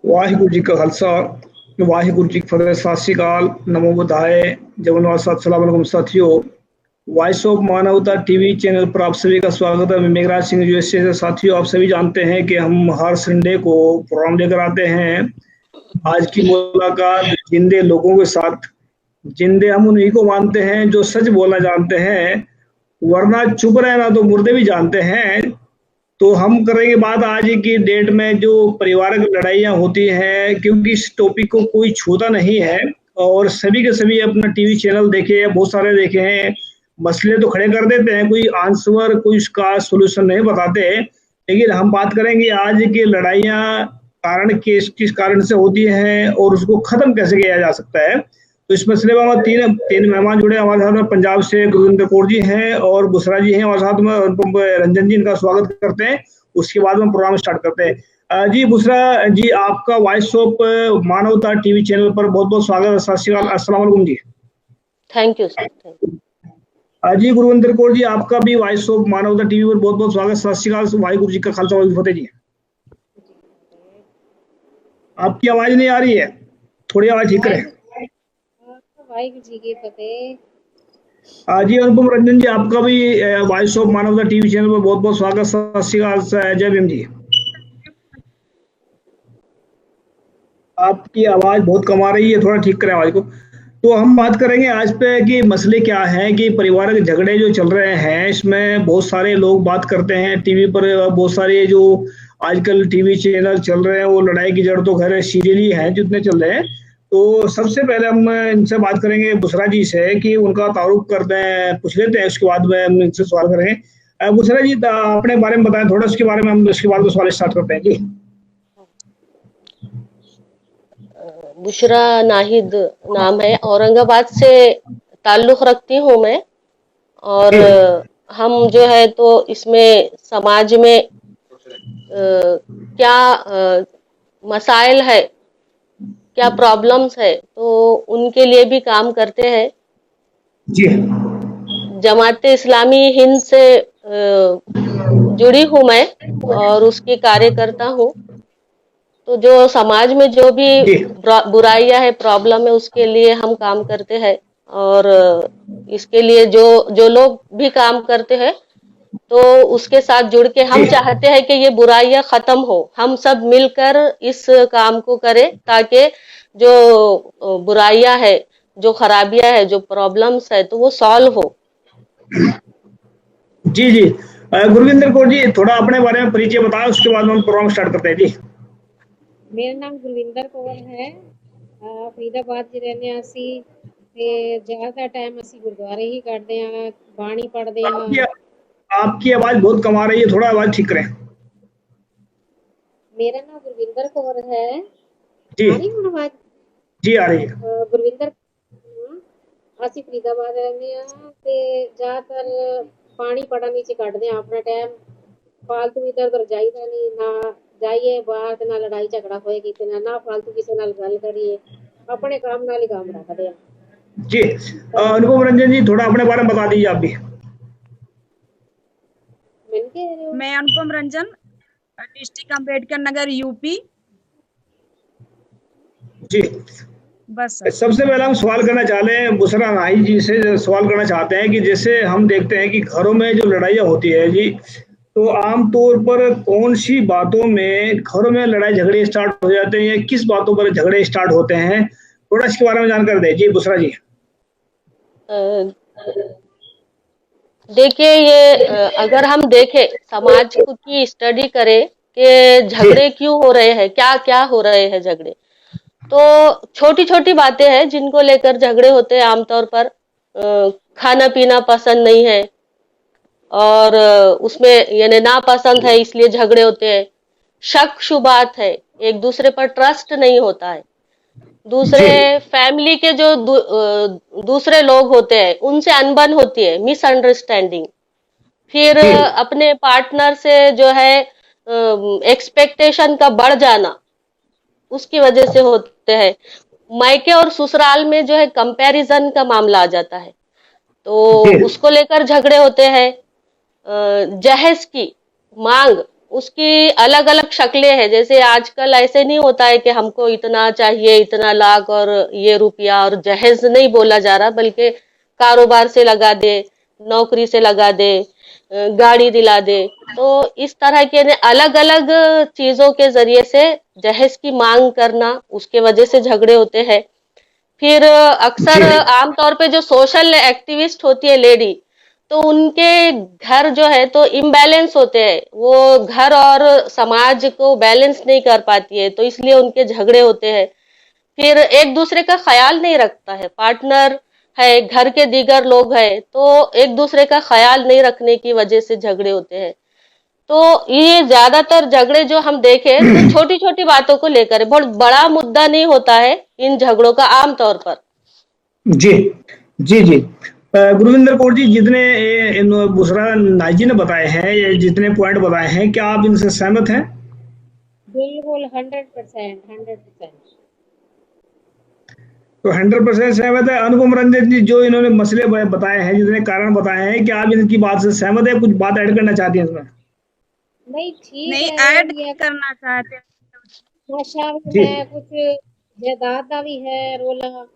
ਵਾਹਿਗੁਰੂ ਜੀ ਕਾ ਖਾਲਸਾ ਵਾਹਿਗੁਰੂ ਜੀ ਕੀ ਫਤਿਹ। ਸਤਿ ਸ਼੍ਰੀ ਅਕਾਲ, ਨਮੋ बुधाए जय मनोहर अस्सलाम वालेकुम साथियों। वॉइस ऑफ मानवता टीवी चैनल पर आप सभी का स्वागत है। मैं मेघराज सिंह यूएसए से। साथियों, आप सभी जानते हैं कि हम हर संडे को प्रोग्राम लेकर आते हैं। आज की मुलाकात जिंदे लोगों के साथ। जिंदे हम उन्हीं को मानते हैं जो सच बोलना जानते हैं, वरना चुप रहना तो मुर्दे भी जानते हैं। तो हम करेंगे बात आज की डेट में जो पारिवारिक लड़ाइयाँ होती हैं, क्योंकि इस टॉपिक को कोई छूता नहीं है और सभी के सभी अपना टीवी चैनल देखे हैं, बहुत सारे देखे हैं। मसले तो खड़े कर देते हैं, कोई आंसर, कोई उसका सॉल्यूशन नहीं बताते। लेकिन हम बात करेंगे आज की लड़ाइयाँ कारण किस किस कारण से होती हैं और उसको खत्म कैसे किया जा सकता है। तो इस मसले में हमारे तीन मेहमान जुड़े हमारे साथ में। पंजाब से गुरविंदर कौर जी हैं और बुसरा जी हैं हमारे साथ में, अनुपम रंजन जी, इनका स्वागत करते हैं। उसके बाद हम प्रोग्राम स्टार्ट करते हैं। जी बुसरा जी, आपका वॉइस ऑफ मानवता टीवी चैनल पर बहुत बहुत स्वागत है। सत श्री अकाल, अस्सलाम वालेकुम जी। Thank you sir. जी गुरविंदर कौर जी, आपका भी वॉइस ऑफ मानवता टीवी पर बहुत बहुत स्वागत। सत श्री अकाल, वाहिगुरू जी का खालसा वाहिगुरू फतेह जी। आपकी आवाज नहीं आ रही है, थोड़ी आवाज ठीक करें। वाहिगुरू जी की फतेह। जी अनुपम रंजन जी, आपका भी वॉइस ऑफ मानवता टीवी चैनल पर बहुत बहुत स्वागत। सत श्री अकाल, जय भीम जी। आपकी आवाज बहुत कम आ रही है, थोड़ा ठीक करें आवाज को। तो हम बात करेंगे आज पे कि मसले क्या है कि पारिवारिक झगड़े जो चल रहे हैं, इसमें बहुत सारे लोग बात करते हैं टीवी पर। बहुत सारे जो आजकल टीवी चैनल चल रहे हैं वो लड़ाई की जड़ तो खैर सीरियल ही है जितने चल रहे हैं। तो सबसे पहले हम इनसे बात करेंगे बुसरा जी से कि उनका तारुफ करते हैं, पूछ लेते हैं, उसके बाद में हम इनसे सवाल करेंगे। बुसरा जी, अपने बारे में बताएं थोड़ा, उसके बारे में हम उसके बाद में सवाल स्टार्ट करते हैं जी। बुशरा नाहिद नाम है, औरंगाबाद से ताल्लुक रखती हूँ मैं। और हम जो है तो इसमें समाज में क्या मसाइल है, क्या प्रॉब्लम्स है, तो उनके लिए भी काम करते हैं जी। जमात इस्लामी हिंद से जुड़ी हूँ मैं और उसकी कार्यकर्ता हूँ। तो जो समाज में जो भी बुराइयां है, प्रॉब्लम है, उसके लिए हम काम करते हैं। और इसके लिए जो लोग भी काम करते हैं तो उसके साथ जुड़ के हम चाहते हैं कि ये बुराइयां खत्म हो। हम सब मिलकर इस काम को करें ताकि जो बुराइयां है, जो खराबियां है, जो प्रॉब्लम्स है, तो वो सॉल्व हो। जी जी। गुरविंदर कौर जी, थोड़ा अपने बारे में परिचय बताएं, उसके बाद हम प्रोग्राम स्टार्ट करते हैं जी। मेरा नाम गुरविंदर कौर है, फरीदाबाद च रहने असी ते ज्यादा टाइम असी गुरुद्वारे ही करते हैं, बाणी पढ़ते हैं। आपकी आवाज बहुत कम आ रही है, थोड़ा आवाज ठीक करें। मेरा नाम गुरविंदर कौर है जी। आ रही है आवाज? जी आ रही है। गुरविंदर असी फरीदाबाद रहने ते ज्यादातर पानी पढ़ने च कटदे हैं अपना टाइम। फालतू इधर उधर जाइदा नहीं, ना जाइए बाहर ते ना लड़ाई झगड़ा होए किते ना फालतू किसी नाल गल करिए, अपने काम नाल ही काम रखदे हैं जी। अनुपम रंजन जी, थोड़ा अपने बारे में बता दीजिए आप भी। मैं अनुपम रंजन, डिस्ट्रिक्ट अम्बेडकर नगर, यूपी। जी बस सबसे पहले हम सवाल करना चाहते हैं बुसरा नाहिद जी से, सवाल करना चाहते हैं कि जैसे हम देखते हैं कि घरों में जो लड़ाइयाँ होती है जी, तो आमतौर पर कौन सी बातों में घरों में लड़ाई झगड़े स्टार्ट हो जाते हैं या किस बातों पर झगड़े स्टार्ट होते हैं, थोड़ा इसके बारे में जानकारी दें जी बुसरा जी। देखिए, ये अगर हम देखें, समाज की स्टडी करें कि झगड़े क्यों हो रहे हैं, क्या क्या हो रहे हैं झगड़े, तो छोटी छोटी बातें हैं जिनको लेकर झगड़े होते हैं। आमतौर पर खाना पीना पसंद नहीं है और उसमें यानी नापसंद है, इसलिए झगड़े होते हैं। शक शुबात है, एक दूसरे पर ट्रस्ट नहीं होता है। दूसरे फैमिली के जो दूसरे लोग होते हैं उनसे अनबन होती है, मिसअंडरस्टैंडिंग। फिर अपने पार्टनर से जो है एक्सपेक्टेशन का बढ़ जाना, उसकी वजह से होते हैं। मायके और ससुराल में जो है कंपैरिजन का मामला आ जाता है, तो उसको लेकर झगड़े होते हैं। जहेज की मांग, उसकी अलग अलग शक्लें हैं। जैसे आजकल ऐसे नहीं होता है कि हमको इतना चाहिए, इतना लाख और ये रुपया, और जहेज नहीं बोला जा रहा, बल्कि कारोबार से लगा दे, नौकरी से लगा दे, गाड़ी दिला दे। तो इस तरह के अलग अलग चीजों के जरिए से जहेज की मांग करना, उसके वजह से झगड़े होते हैं। फिर अक्सर जी आमतौर पे जो सोशल एक्टिविस्ट होती है लेडी, तो उनके घर जो है तो इम्बैलेंस होते हैं, वो घर और समाज को बैलेंस नहीं कर पाती है, तो इसलिए उनके झगड़े होते हैं। फिर एक दूसरे का ख्याल नहीं रखता है, पार्टनर है, घर के दीगर लोग हैं, तो एक दूसरे का ख्याल नहीं रखने की वजह से झगड़े होते हैं। तो ये ज्यादातर झगड़े जो हम देखे तो छोटी छोटी बातों को लेकर है, बहुत बड़ा मुद्दा नहीं होता है इन झगड़ों का आमतौर पर। जी जी जी। गुरविंदर कौर जी, जितने बुसरा नाइक जी ने बताए हैं, ये जितने पॉइंट बताए हैं, क्या आप इनसे सहमत हैं? बिल्कुल 100%, 100%। तो 100% सहमत है। अनुपम रंजन जी, जो इन्होंने मसले बताए हैं, जितने कारण बताए हैं, क्या आप इनकी बात से सहमत है? कुछ बात ऐड करना चाहती हैं इसमें? नहीं, ठीक नहीं, है, ऐड ये करना चाहते नशा भी जी है, कुछ जायदाद ਦਾ ਵੀ ਹੈ ਰੋਲਾ,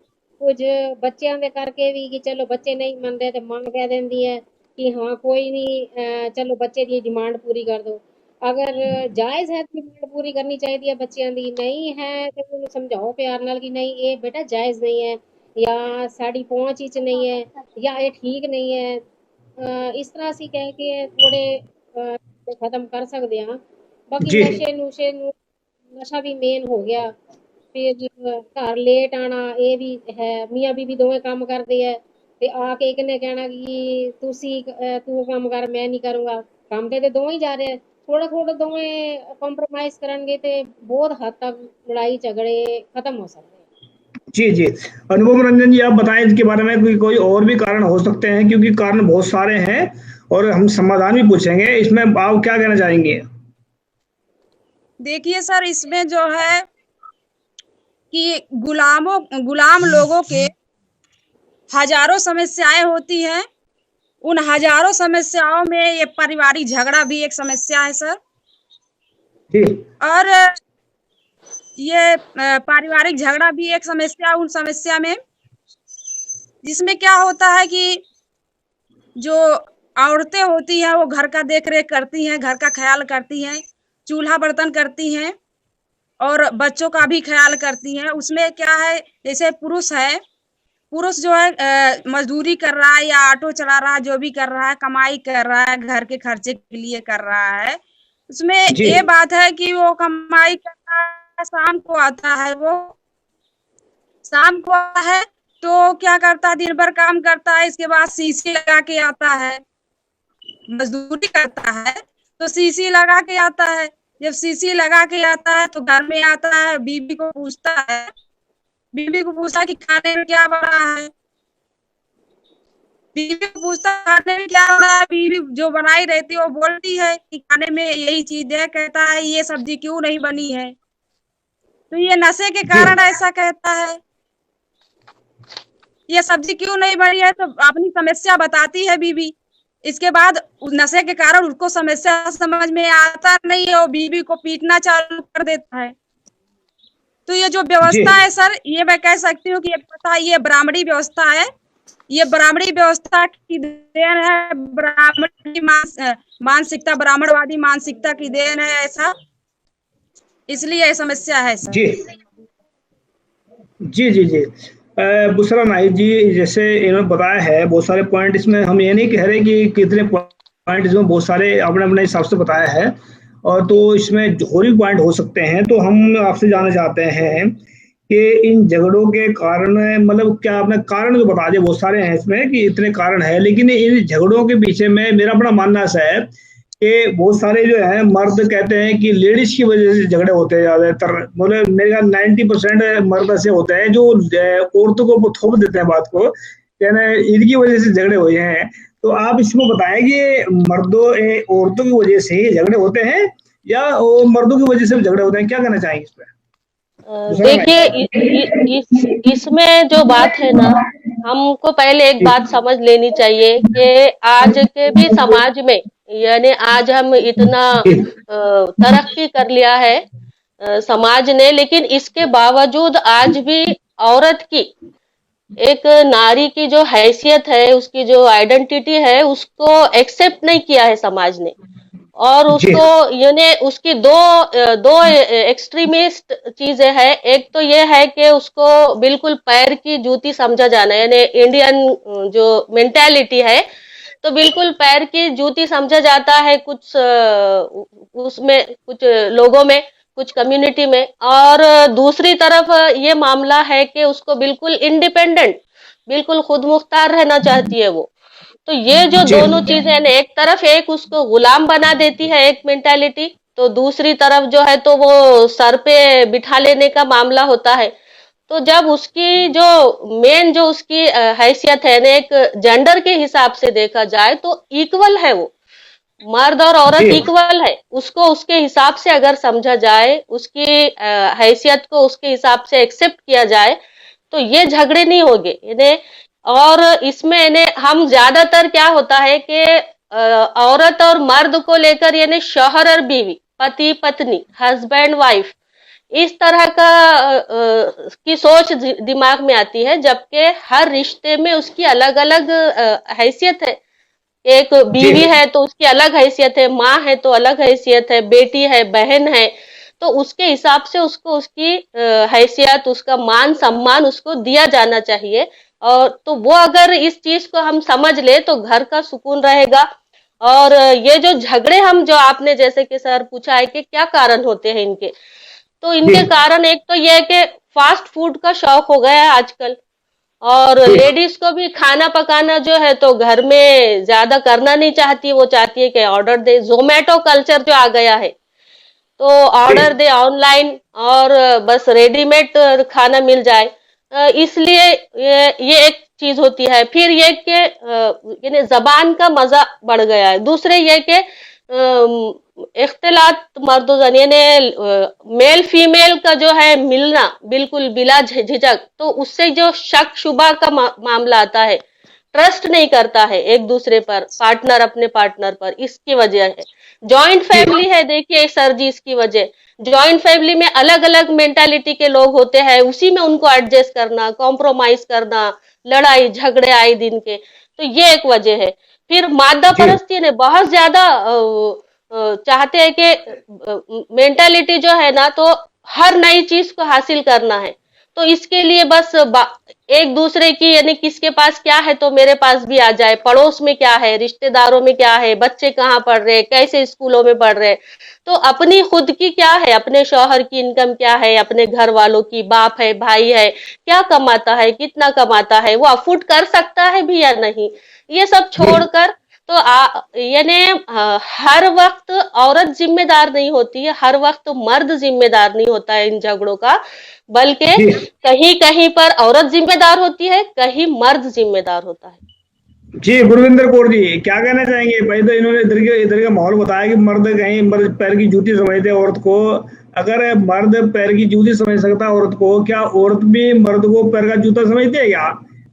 ਕੁਝ ਬੱਚਿਆਂ ਦੇ ਕਰਕੇ ਵੀ ਕਿ ਚਲੋ ਬੱਚੇ ਨਹੀਂ ਮੰਨਦੇ ਤੇ ਮਾਂ ਕਹਿ ਦਿੰਦੀ ਹੈ ਕਿ ਹਾਂ ਕੋਈ ਨਹੀਂ, ਚਲੋ ਬੱਚੇ ਦੀ ਡਿਮਾਂਡ ਪੂਰੀ ਕਰ ਦਿਓ। ਅਗਰ ਜਾਇਜ਼ ਹੈ ਤਾਂ ਡਿਮਾਂਡ ਪੂਰੀ ਕਰਨੀ ਚਾਹੀਦੀ ਹੈ ਬੱਚਿਆਂ ਦੀ, ਨਹੀਂ ਹੈ ਤੇ ਉਹਨੂੰ ਸਮਝਾਓ ਪਿਆਰ ਨਾਲ ਕਿ ਨਹੀਂ ਇਹ ਬੇਟਾ ਜਾਇਜ਼ ਨਹੀਂ ਹੈ, ਜਾਂ ਸਾਡੀ ਪਹੁੰਚ ਵਿੱਚ ਨਹੀਂ ਹੈ, ਜਾਂ ਇਹ ਠੀਕ ਨਹੀਂ ਹੈ। ਇਸ ਤਰ੍ਹਾਂ ਅਸੀਂ ਕਹਿ ਕੇ ਥੋੜੇ ਖਤਮ ਕਰ ਸਕਦੇ ਹਾਂ। ਬਾਕੀ जी ਨਸ਼ੇ ਨੁਸ਼ੇ ਨੂੰ, ਨਸ਼ਾ ਵੀ ਮੇਨ ਹੋ ਗਿਆ। ਫਿਰ ਘਰ ਲੇਟ ਆਣਾ, ਇਹ ਵੀ ਹੈ। ਮੀਆਂ ਬੀਬੀ ਦੋਵੇਂ ਕੰਮ ਕਰਦੇ ਹੈ ਤੇ ਆ ਕੇ ਇੱਕ ਨੇ ਕਹਿਣਾ ਕਿ ਤੂੰ ਕੰਮ ਕਰ, ਮੈਂ ਨਹੀਂ ਕਰੂੰਗਾ। ਕੰਮ ਤੇ ਦੋਵੇਂ ਹੀ ਜਾ ਰਹੇ, ਥੋੜਾ ਥੋੜਾ ਦੋਵੇਂ ਕੰਪਰੋਮਾਈਜ਼ ਕਰਨਗੇ ਤੇ ਬਹੁਤ ਹੱਦ ਤੱਕ ਲੜਾਈ ਝਗੜੇ ਖਤਮ ਹੋ ਸਕਦੇ हैं। जी जी। अनुपम रंजन जी, आप बताएं इसके बारे में, कोई और भी कारण हो सकते हैं? क्योंकि कारण बहुत सारे हैं और हम समाधान भी पूछेंगे। इसमें आप क्या कहना चाहेंगे? देखिए सर, इसमें जो है कि गुलाम लोगों के हजारों समस्याएं होती हैं। उन हजारों समस्याओं में ये पारिवारिक झगड़ा भी एक समस्या है सर। जी और ये पारिवारिक झगड़ा भी एक समस्या, उन समस्या में जिसमें क्या होता है कि जो औरतें होती हैं वो घर का देख रेख करती हैं, घर का ख्याल करती हैं, चूल्हा बर्तन करती हैं और बच्चों का भी ख्याल करती हैं। उसमें क्या है, जैसे पुरुष है, पुरुष जो है मजदूरी कर रहा है या ऑटो चला रहा है, जो भी कर रहा है, कमाई कर रहा है, घर के खर्चे के लिए कर रहा है। उसमें जी ये बात है कि वो कमाई करता है, शाम को आता है, वो शाम को आता है तो क्या करता है, दिन भर काम करता है, इसके बाद सीसी लगा के आता है, मजदूरी करता है तो सीसी लगा के आता है। जब सीसी लगा के आता है तो घर में आता है, बीवी को पूछता है, बीवी को पूछता है कि खाने में क्या बना है, बीवी को पूछता है खाने में क्या बना है। बीवी जो बनाई रहती है वो बोलती है कि खाने में यही चीज है, कहता है ये सब्जी क्यों नहीं बनी है। तो ये नशे के जी कारण ऐसा कहता है, ये सब्जी क्यों नहीं बनी है, तो अपनी समस्या बताती है बीवी। इसके बाद नशे के कारण उसको समस्या समझ में आता नहीं है, वो बीवी को पीटना चालू कर देता है। तो ये जो जी व्यवस्था है सर, ये मैं कह सकती हूँ कि ये ब्राह्मणी व्यवस्था है। ये ब्राह्मणी व्यवस्था की देन है, ब्राह्मणी मानसिकता, ब्राह्मणवादी मानसिकता की देन है ऐसा, इसलिए ये समस्या है सर। जी जी जी जी। बुसरा नाइक जी, जैसे इन्होंने बताया है बहुत सारे पॉइंट, इसमें हम ये नहीं कह रहे कि कितने पॉइंट, इसमें बहुत सारे अपने अपने हिसाब से बताया है, और तो इसमें और भी पॉइंट हो सकते हैं। तो हम आपसे जानना चाहते हैं कि इन झगड़ों के कारण, मतलब क्या आपने कारण जो बता दिए, बहुत सारे हैं इसमें कि इतने कारण है, लेकिन इन झगड़ों के पीछे में मेरा अपना मानना ऐसा है कि बहुत सारे जो है मर्द कहते हैं कि लेडीज की वजह से झगड़े होते हैं ज्यादातर। मतलब मेरे ख्याल 90% मर्द ऐसे होते हैं जो औरतों को थोप देते हैं बात को, कहना इनकी वजह से झगड़े हुए हैं। तो आप इसमें बताएं कि औरतों की वजह से ही झगड़े होते हैं या वो मर्दों की वजह से झगड़े होते हैं? क्या कहना चाहेंगे इस पर? देखिए, इसमें जो बात है ना, हमको पहले एक बात समझ लेनी चाहिए कि आज के भी समाज में यानी आज हम इतना तरक्की कर लिया है समाज ने, लेकिन इसके बावजूद आज भी औरत की, एक नारी की जो हैसियत है, उसकी जो आइडेंटिटी है, उसको एक्सेप्ट नहीं किया है समाज ने। और जी उसको यानी उसकी दो एक्सट्रीमिस्ट चीजें हैं। एक तो ये है कि उसको बिल्कुल पैर की जूती समझा जाना, यानी इंडियन जो मेंटालिटी है, तो बिल्कुल पैर की जूती समझा जाता है कुछ उसमें, कुछ लोगों में, कुछ कम्युनिटी में। और दूसरी तरफ ये मामला है कि उसको बिल्कुल इंडिपेंडेंट, बिल्कुल खुद मुख्तार रहना चाहती है वो। तो ये जो जी दोनों चीजें हैं ना, एक तरफ एक उसको गुलाम बना देती है एक मेंटालिटी, तो दूसरी तरफ जो है तो वो सर पे बिठा लेने का मामला होता है। तो जब उसकी जो मेन जो उसकी हैसियत है ना, एक जेंडर के हिसाब से देखा जाए तो इक्वल है वो, मर्द और औरत जी इक्वल है। उसको उसके हिसाब से अगर समझा जाए, उसकी हैसियत को उसके हिसाब से एक्सेप्ट किया जाए, तो ये झगड़े नहीं होंगे इन्हें। और इसमें इन्हें हम ज्यादातर क्या होता है कि औरत और मर्द को लेकर, यानी शौहर और बीवी, पति पत्नी, हस्बैंड वाइफ, इस तरह का की सोच दिमाग में आती है, जबकि हर रिश्ते में उसकी अलग अलग हैसियत है। एक जी बीवी है तो उसकी अलग हैसियत है, माँ है तो अलग हैसियत है, बेटी है, बहन है, तो उसके हिसाब से उसको उसकी हैसियत, उसका मान सम्मान उसको दिया जाना चाहिए। और तो वो अगर इस चीज को हम समझ ले तो घर का सुकून रहेगा। और ये जो झगड़े हम, जो आपने जैसे कि सर पूछा है कि क्या कारण होते हैं इनके, तो जी इनके कारण एक तो ये है कि फास्ट फूड का शौक हो गया है आजकल। और जी लेडीज को भी खाना पकाना जो है तो घर में ज्यादा करना नहीं चाहती, वो चाहती है कि ऑर्डर दे। जोमेटो कल्चर जो आ गया है, तो ऑर्डर जी दे ऑनलाइन, और बस रेडीमेड खाना मिल जाए। इसलिए ये एक चीज होती है। फिर ये कि यानी जबान का मजा बढ़ गया है। दूसरे ये कि इख्तिलात मर्द व जन, यानी मेल फीमेल का जो है मिलना बिल्कुल बिला झिझक, तो उससे जो शक शुबा का मामला आता है, ट्रस्ट नहीं करता है एक दूसरे पर, पार्टनर अपने पार्टनर पर, इसकी वजह है। जॉइंट जी फैमिली है, देखिए सर जी, इसकी वजह, जॉइंट फैमिली में अलग अलग मेंटालिटी के लोग होते हैं, उसी में उनको एडजस्ट करना, कॉम्प्रोमाइज करना, लड़ाई झगड़े आए दिन के, तो ये एक वजह है। फिर मादा जी परस्ती ने बहुत ज्यादा चाहते हैं कि मेंटालिटी जो है ना, तो हर नई चीज को हासिल करना है। तो इसके लिए बस एक दूसरे की, यानी किसके पास क्या है तो मेरे पास भी आ जाए, पड़ोस में क्या है, रिश्तेदारों में क्या है, बच्चे कहाँ पढ़ रहे हैं, कैसे स्कूलों में पढ़ रहे हैं, तो अपनी खुद की क्या है, अपने शौहर की इनकम क्या है, अपने घर वालों की, बाप है, भाई है, क्या कमाता है, कितना कमाता है, वो अफोर्ड कर सकता है भी या नहीं, ये सब जी छोड़कर, तो यानी हर वक्त औरत जिम्मेदार नहीं होती है, हर वक्त मर्द जिम्मेदार नहीं होता है इन झगड़ों का, बल्कि जी कहीं कहीं पर औरत जिम्मेदार होती है, कहीं मर्द जिम्मेदार होता है। जी गुरविंदर कौर जी, क्या कहना चाहेंगे? भाई तो इन्होंने इधर का माहौल बताया कि मर्द कहीं मर्द पैर की जूती समझते हैं औरत को। अगर मर्द पैर की जूती समझ सकता है औरत को, क्या औरत भी मर्द को पैर का जूता समझती है क्या?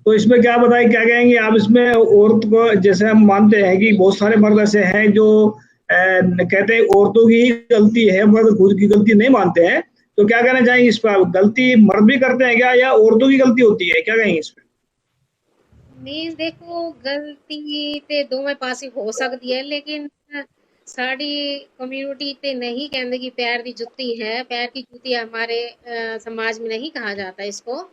तो इसमें क्या बताएं, क्या कहेंगे आप इसमें? औरत को जैसे हम मानते हैं कि बहुत सारे मर्द ऐसे हैं जो कहते हैं औरतों की गलती है, मर्द खुद की गलती नहीं मानते हैं। तो क्या कहना चाहेंगे इस पर? गलती मर्द भी करते हैं क्या, या औरतों की गलती होती है? क्या कहेंगे इस पर? मीन्स देखो, गलती ते दोवें पासे हो सकती है, लेकिन साड़ी कम्युनिटी ते नहीं कहते कि पैर की जुत्ती है। पैर की जूती हमारे समाज में नहीं कहा जाता इसको।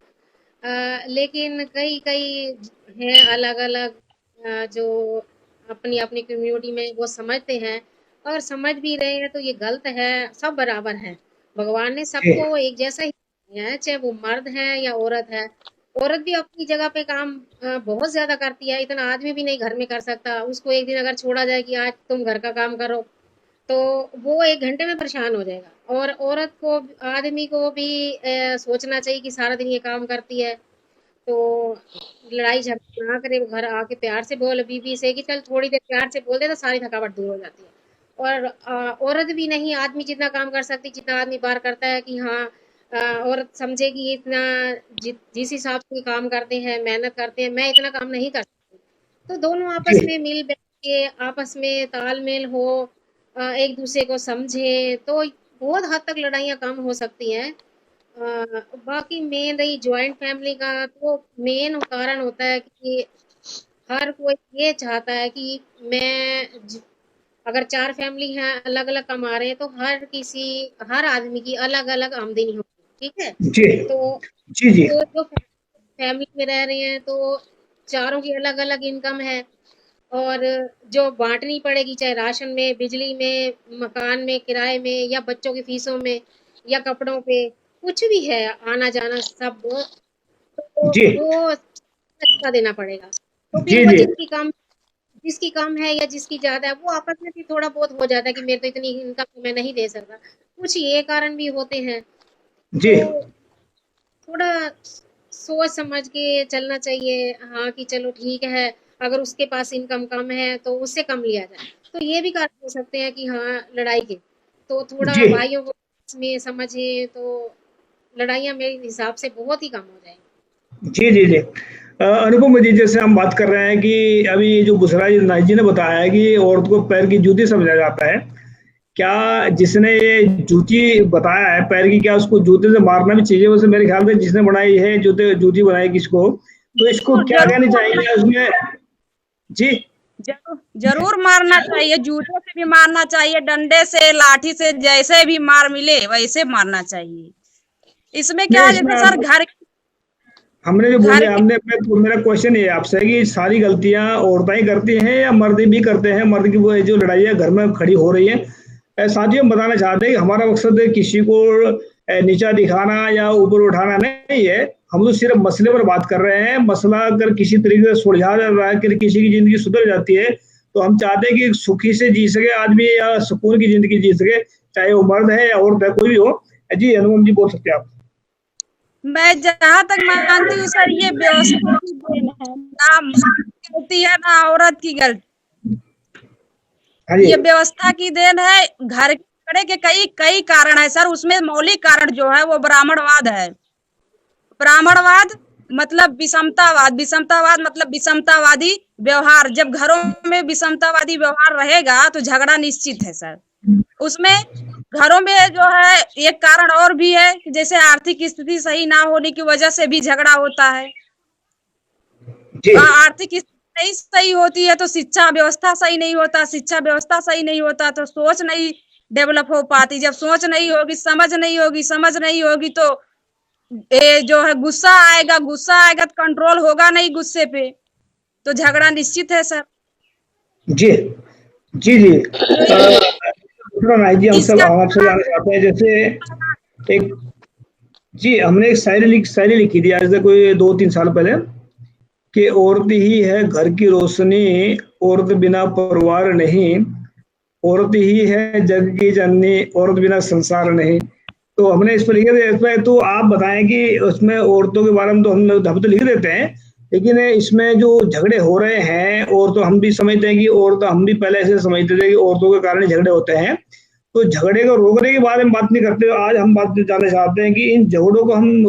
लेकिन कई कई हैं अलग अलग, जो अपनी अपनी कम्युनिटी में वो समझते हैं, और समझ भी रहे हैं तो ये गलत है। सब बराबर है, भगवान ने जी सबको एक जैसा ही बनाया है, चाहे वो मर्द है या औरत है। औरत भी अपनी जगह पे काम बहुत ज्यादा करती है, इतना आदमी भी नहीं घर में कर सकता। उसको एक दिन अगर छोड़ा जाए कि आज तुम घर का काम करो, तो वो 1 घंटे में परेशान हो जाएगा। और औरत को, आदमी को भी सोचना चाहिए कि सारा दिन ये काम करती है, तो लड़ाई झगड़ा ना करे, वो घर आके प्यार से बोले बीवी से कि चल थोड़ी देर प्यार से बोल दे, तो सारी थकावट दूर हो जाती है। और औरत भी नहीं, आदमी जितना काम कर सकती, जितना आदमी बाहर करता है कि हाँ, औरत समझे कि ये इतना जिस हिसाब से काम करते हैं, मेहनत करते हैं, मैं इतना काम नहीं कर सकती। तो दोनों जी आपस में मिल बैठ के आपस में तालमेल हो, एक दूसरे को समझे, तो बहुत हद तक लड़ाइयाँ कम हो सकती हैं। बाकी मेन रही जॉइंट फैमिली का, तो मेन कारण होता है कि हर कोई ये चाहता है कि अगर 4 फैमिली हैं, अलग-अलग कमा रहे हैं, तो हर आदमी की अलग-अलग आमदनी होगी, ठीक है? जी तो जी जी जो फैमिली में रह रहे हैं, तो चारों की अलग-अलग इनकम है, और जो बाँटनी पड़ेगी, चाहे राशन में, बिजली में, मकान में, किराए में, या बच्चों की फीसों में, या कपड़ों पे, कुछ भी है, आना-जाना सब, तो जी वो एक्स्ट्रा देना पड़ेगा। तो फिर जी वो जी जिसकी कम है या जिसकी ज़्यादा है, वो आपस में भी थोड़ा बहुत हो जाता है कि मेरे तो इतनी इनकम मैं नहीं दे सकता। कुछ ये कारण भी होते हैं, जी तो थोड़ा सोच समझ के चलना चाहिए। हाँ, कि चलो ठीक है, अगर उसके पास इनकम कम है तो उससे कम लिया जाए। तो ये भी कारण हो सकते हैं कि हाँ, लड़ाई के। तो थोड़ा जी भाइयों को आपस में समझें, तो लड़ाइयाँ मेरे हिसाब से बहुत ही कम हो जाएँगी। जी जी जी अनुपम जी, जैसे हम बात कर रहे हैं कि अभी जो बुसराज नाइक जी ने बताया है कि औरत को पैर की जूती समझा जाता है। क्या जिसने ये जूती बताया है पैर की, क्या उसको जूते से मारना भी चाहिए? वैसे मेरे ख्याल से जिसने बनाई है जूती बनाई किसको, तो इसको जरूर क्या जरूर कहनी मारना चाहिए उसमें? जी जरूर जरूर मारना चाहिए, जूते से भी मारना चाहिए, डंडे से, लाठी से, जैसे भी मार मिले वैसे मारना चाहिए। इसमें क्या नहीं, है, इसमें जैसे सर हमने जो घर बोले, के मेरा क्वेश्चन ये आपसे है कि सारी गलतियां औरतें ही करती हैं या मर्द भी करते हैं? मर्द की वो जो लड़ाई है घर में खड़ी हो रही है, साथियों हम बताना चाहते हैं कि हमारा मकसद किसी को नीचा दिखाना या ऊपर उठाना नहीं है। हम तो सिर्फ मसले पर बात कर रहे हैं। मसला अगर किसी तरीके से सुलझा जा रहा है कि किसी की जिंदगी सुधर जाती है, तो हम चाहते हैं कि सुखी से जी सके आदमी या सुकून की जिंदगी जी सके, चाहे वो मर्द है या औरत है, कोई भी हो। जी अनुपम जी बोल सकते हैं आप। मैं जहां तक मानती हूँ सर, ये व्यवस्था की देन है, ना मर्द की गलती है ना औरत की गलती। हाँ जी ये व्यवस्था की देन है। घर के झगड़े के कई कई कारण है सर, उसमें मौलिक कारण जो है वो ब्राह्मणवाद है। ब्राह्मणवाद मतलब विषमतावाद, विषमतावाद मतलब विषमतावादी व्यवहार। जब घरों में विषमतावादी व्यवहार रहेगा तो झगड़ा निश्चित है सर। उसमें घरों में जो है एक कारण और भी है कि जैसे आर्थिक स्थिति सही ना होने की वजह से भी झगड़ा होता है। जी आर्थिक स्थिति नहीं सही होती है तो शिक्षा व्यवस्था सही नहीं होता, शिक्षा व्यवस्था सही नहीं होता तो सोच नहीं डेवलप हो पाती। जब सोच नहीं होगी, समझ नहीं होगी तो ये जो है गुस्सा आएगा तो कंट्रोल होगा नहीं गुस्से पे, तो झगड़ा निश्चित है सर। जी जी जी तो ये दूसरा नाइक जी, इसका हम आपसे जानना चाहते हैं, जैसे एक जी हमने एक शायरी लिखी थी आज से कोई 2-3 साल पहले कि औरत ही है घर की रोशनी, औरत बिना परिवार नहीं, औरत ही है जग की जननी, औरत बिना संसार नहीं। तो हमने इस पर लिखे थे। इसमें तो आप बताएं कि उसमें औरतों के बारे में तो हम तो लिख देते हैं, लेकिन इसमें जो झगड़े हो रहे हैं, और तो हम भी समझते हैं कि औरत, हम भी पहले ऐसे समझते थे कि औरतों के कारण ही झगड़े होते हैं। तो झगड़े को रोकने के बारे में बात नहीं करते। आज हम बात जानना चाहते हैं कि इन झगड़ों को हम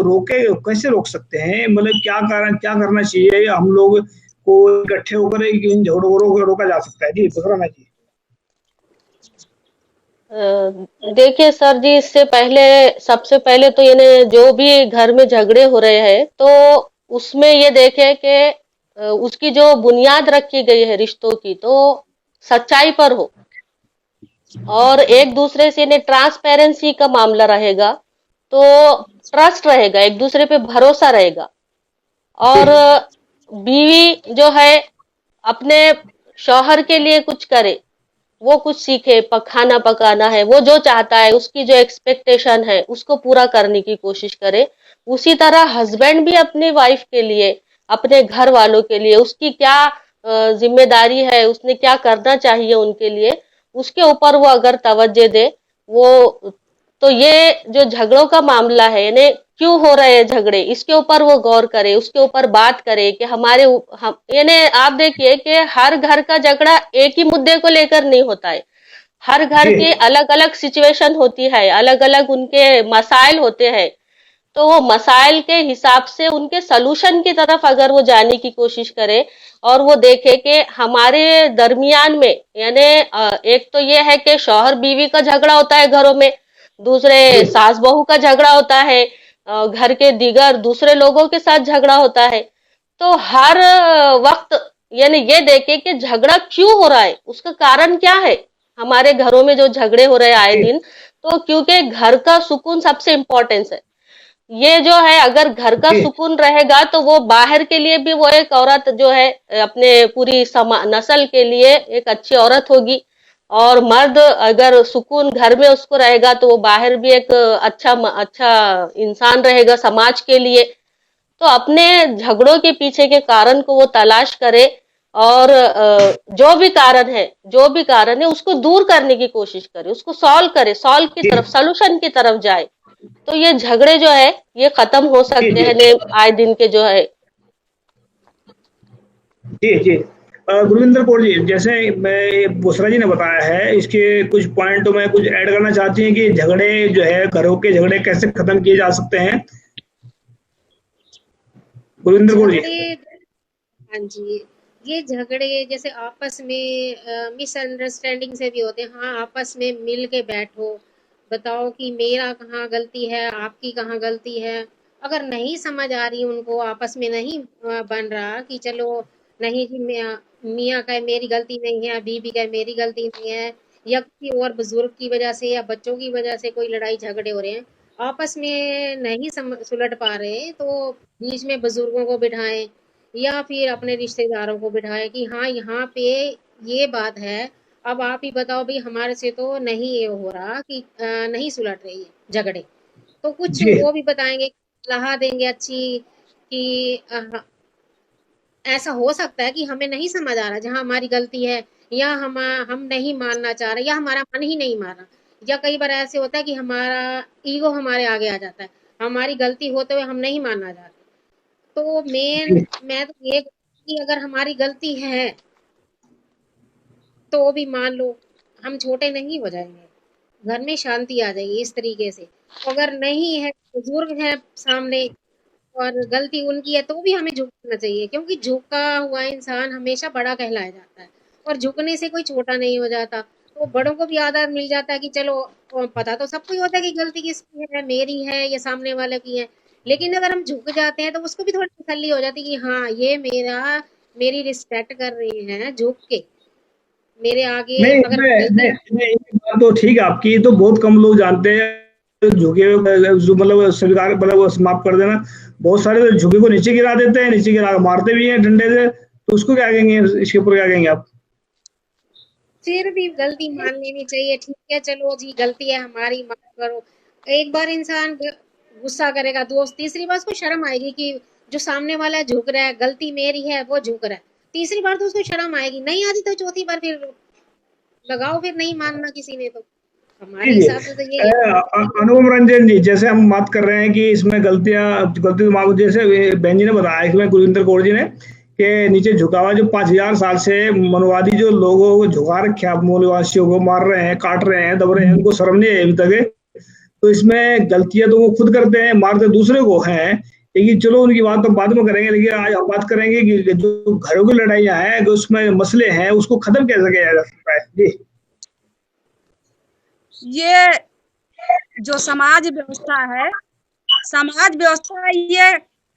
कैसे रोक सकते हैं? मतलब क्या करना चाहिए हम लोग को इकट्ठे होकर इन झगड़ों को रोका जा सकता है? जी बसराना जी। देखिए सर जी, इससे पहले सबसे पहले तो ये जो भी घर में झगड़े हो रहे हैं तो उसमें ये देखें कि उसकी जो बुनियाद रखी गई है रिश्तों की, तो सच्चाई पर हो और एक दूसरे से ने ट्रांसपेरेंसी का मामला रहेगा तो ट्रस्ट रहेगा, एक दूसरे पे भरोसा रहेगा। और बीवी जो है अपने शौहर के लिए कुछ करे, वो कुछ सीखे, खाना पकाना है, वो जो चाहता है, उसकी जो एक्सपेक्टेशन है उसको पूरा करने की कोशिश करे। उसी तरह हस्बैंड भी अपनी वाइफ के लिए, अपने घर वालों के लिए उसकी क्या जिम्मेदारी है, उसने क्या करना चाहिए उनके लिए, उसके ऊपर वो अगर तवज्जो दे, वो तो ये जो झगड़ों का मामला है यानी क्यों हो रहे हैं झगड़े, इसके ऊपर वो गौर करे, उसके ऊपर बात करे कि हम यानी आप देखिए कि हर घर का झगड़ा एक ही मुद्दे को लेकर नहीं होता है। हर घर जी के अलग अलग सिचुएशन होती है, अलग अलग उनके मसाइल होते हैं। तो वो मसाइल के हिसाब से उनके सलूशन की तरफ अगर वो जाने की कोशिश करे और वो देखे कि हमारे दरमियान में यानी एक तो ये है कि शौहर बीवी का झगड़ा होता है घरों में, दूसरे जी सास बहू का झगड़ा होता है, घर के दीगर दूसरे लोगों के साथ झगड़ा होता है। तो हर वक्त यानी ये देखे कि झगड़ा क्यों हो रहा है, उसका कारण क्या है। हमारे घरों में जो झगड़े हो रहे हैं आए जी दिन, तो क्योंकि घर का सुकून सबसे इम्पोर्टेंस है। ये जो है अगर घर का जी सुकून रहेगा तो वो बाहर के लिए भी वो एक औरत जो है अपने पूरी नस्ल के लिए एक अच्छी औरत होगी। और मर्द अगर सुकून घर में उसको रहेगा तो वो बाहर भी एक अच्छा इंसान रहेगा समाज के लिए। तो अपने झगड़ों के पीछे के कारण को वो तलाश करे और जो भी कारण है उसको दूर करने की कोशिश करे, उसको सॉल्व करे, सॉल्व की जी तरफ, सॉल्यूशन की तरफ जाए। तो ये झगड़े जो है ये खत्म हो जी सकते जी हैं ने आए दिन के जो है। जी जी गुरविंदर कौर जी, जैसे मैं बुसरा जी ने बताया है, इसके कुछ पॉइंट तो मैं कुछ ऐड करना चाहती हैं कि झगड़े जो है घरों के झगड़े कैसे खत्म किए जा सकते हैं। गुरविंदर कौर जी। झगड़े, हाँ जी, ये झगड़े जैसे आपस में मिसअंडरस्टैंडिंग से भी होते हैं। हाँ, आपस में मिल के बैठो, बताओ कि मेरा कहाँ गलती है, आपकी कहाँ गलती है। अगर नहीं समझ आ रही उनको, आपस में नहीं बन रहा कि चलो नहीं जी, मियाँ मियाँ का मेरी गलती नहीं है, बीबी का मेरी गलती नहीं है, या किसी और बुजुर्ग की वजह से या बच्चों की वजह से कोई लड़ाई झगड़े हो रहे हैं, आपस में नहीं सुलझ पा रहे, तो बीच में बुजुर्गों को बिठाएं या फिर अपने रिश्तेदारों को बिठाएं कि हाँ यहाँ पे ये बात है, अब आप ही बताओ भाई, हमारे से तो नहीं ये हो रहा कि नहीं सुलझ रही है झगड़े। तो कुछ जी वो भी बताएंगे, सलाह देंगे अच्छी कि ऐसा हो सकता है कि हमें नहीं समझ आ रहा जहाँ हमारी गलती है, या हम नहीं मानना चाह रहे, या हमारा मन ही नहीं मान रहा, या कई बार ऐसे होता है कि हमारा ईगो हमारे आगे आ जाता है, हमारी गलती होते हुए हम नहीं मानना चाहते। तो मेन जी मैं तो ये कि अगर हमारी गलती है तो भी मान लो, हम छोटे नहीं हो जाएंगे, घर में शांति आ जाएगी इस तरीके से। अगर नहीं है, बुजुर्ग है सामने और गलती उनकी है, तो भी हमें झुकना चाहिए, क्योंकि झुका हुआ इंसान हमेशा बड़ा कहलाया जाता है, और झुकने से कोई छोटा नहीं हो जाता। तो बड़ों को भी आदर मिल जाता है कि चलो, पता तो सबको ही होता है कि गलती किसकी है, मेरी है या सामने वाले की है, लेकिन अगर हम झुक जाते हैं तो उसको भी थोड़ी तसल्ली हो जाती है कि हाँ ये मेरी रिस्पेक्ट कर रहे हैं झुक के, मेरे आगे नहीं अगर मैं गलती। नहीं नहीं ये बात तो ठीक है आपकी, तो बहुत कम लोग जानते हैं झुके हुए जो मतलब स्वीकार मतलब वो समाप्त कर देना। बहुत सारे तो झुके को नीचे गिरा देते हैं, नीचे गिरा के मारते भी हैं डंडे से। तो उसको क्या कहेंगे, इसके ऊपर क्या कहेंगे आप? फिर भी गलती मान लेनी चाहिए, ठीक है चलो जी गलती है हमारी, माफ करो। एक बार इंसान गुस्सा करेगा, दोस्त तीसरी बार उसको शर्म आएगी कि जो सामने वाला झुक रहा है, गलती मेरी है वो झुक रहा है, तीसरी बार तो उसको शर्म आएगी, नहीं आती तो चौथी बार फिर लगाओ, फिर नहीं मानना किसी ने तो। हमारे जी जी हिसाब से तो यही है। अनुपम रंजन जी, जैसे हम बात कर रहे हैं कि इसमें गलती मांगो, जैसे बहन जी ने बताया इसमें गुरविंदर कौर जी ने कि नीचे झुका हुआ जो 5,000 साल से मनवादी जो लोगों को झुका रखे हैं, मूलवासियों को मार रहे हैं, काट रहे हैं, दब रहे हैं, उनको शर्म नहीं है अभी तक। तो इसमें गलतियां तो वो खुद करते हैं, मारते दूसरे को हैं। लेकिन चलो उनकी बात तो बाद में करेंगे, लेकिन आज हम बात करेंगे कि जो घरों की लड़ाइयां हैं, जो उसमें मसले हैं, उसको खत्म कैसे किया जा सकता है। जी ये जो समाज व्यवस्था है, समाज व्यवस्था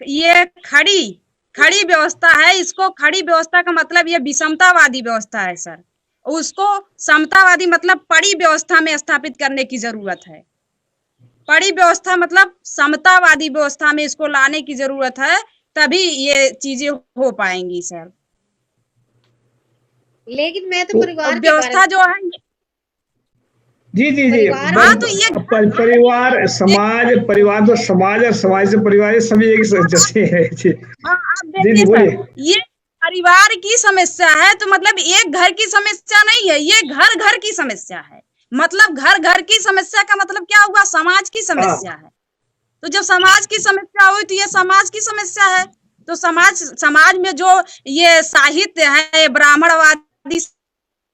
ये खड़ी व्यवस्था है। इसको खड़ी व्यवस्था का मतलब ये विषमतावादी व्यवस्था है सर। उसको समतावादी मतलब पड़ी व्यवस्था में स्थापित करने की जरूरत है। पड़ी व्यवस्था मतलब समतावादी व्यवस्था में इसको लाने की जरूरत है, तभी ये चीजें हो पाएंगी सर। लेकिन मैं तो तो परिवार के बारे में, व्यवस्था जो है, जी जी जी परिवार हाँ तो ये परिवार परिवार तो समाज और समाज से परिवार ये सभी एक जैसे है। जी हाँ आप जी जी देखिए सर, बोलिए। ये परिवार की समस्या है तो मतलब एक घर की समस्या नहीं है, ये घर घर की समस्या है। मतलब घर घर की समस्या का मतलब क्या हुआ, समाज की समस्या हाँ है। तो जब समाज की समस्या हुई तो ये समाज की समस्या है। तो समाज में जो ये साहित्य है, ब्राह्मणवादी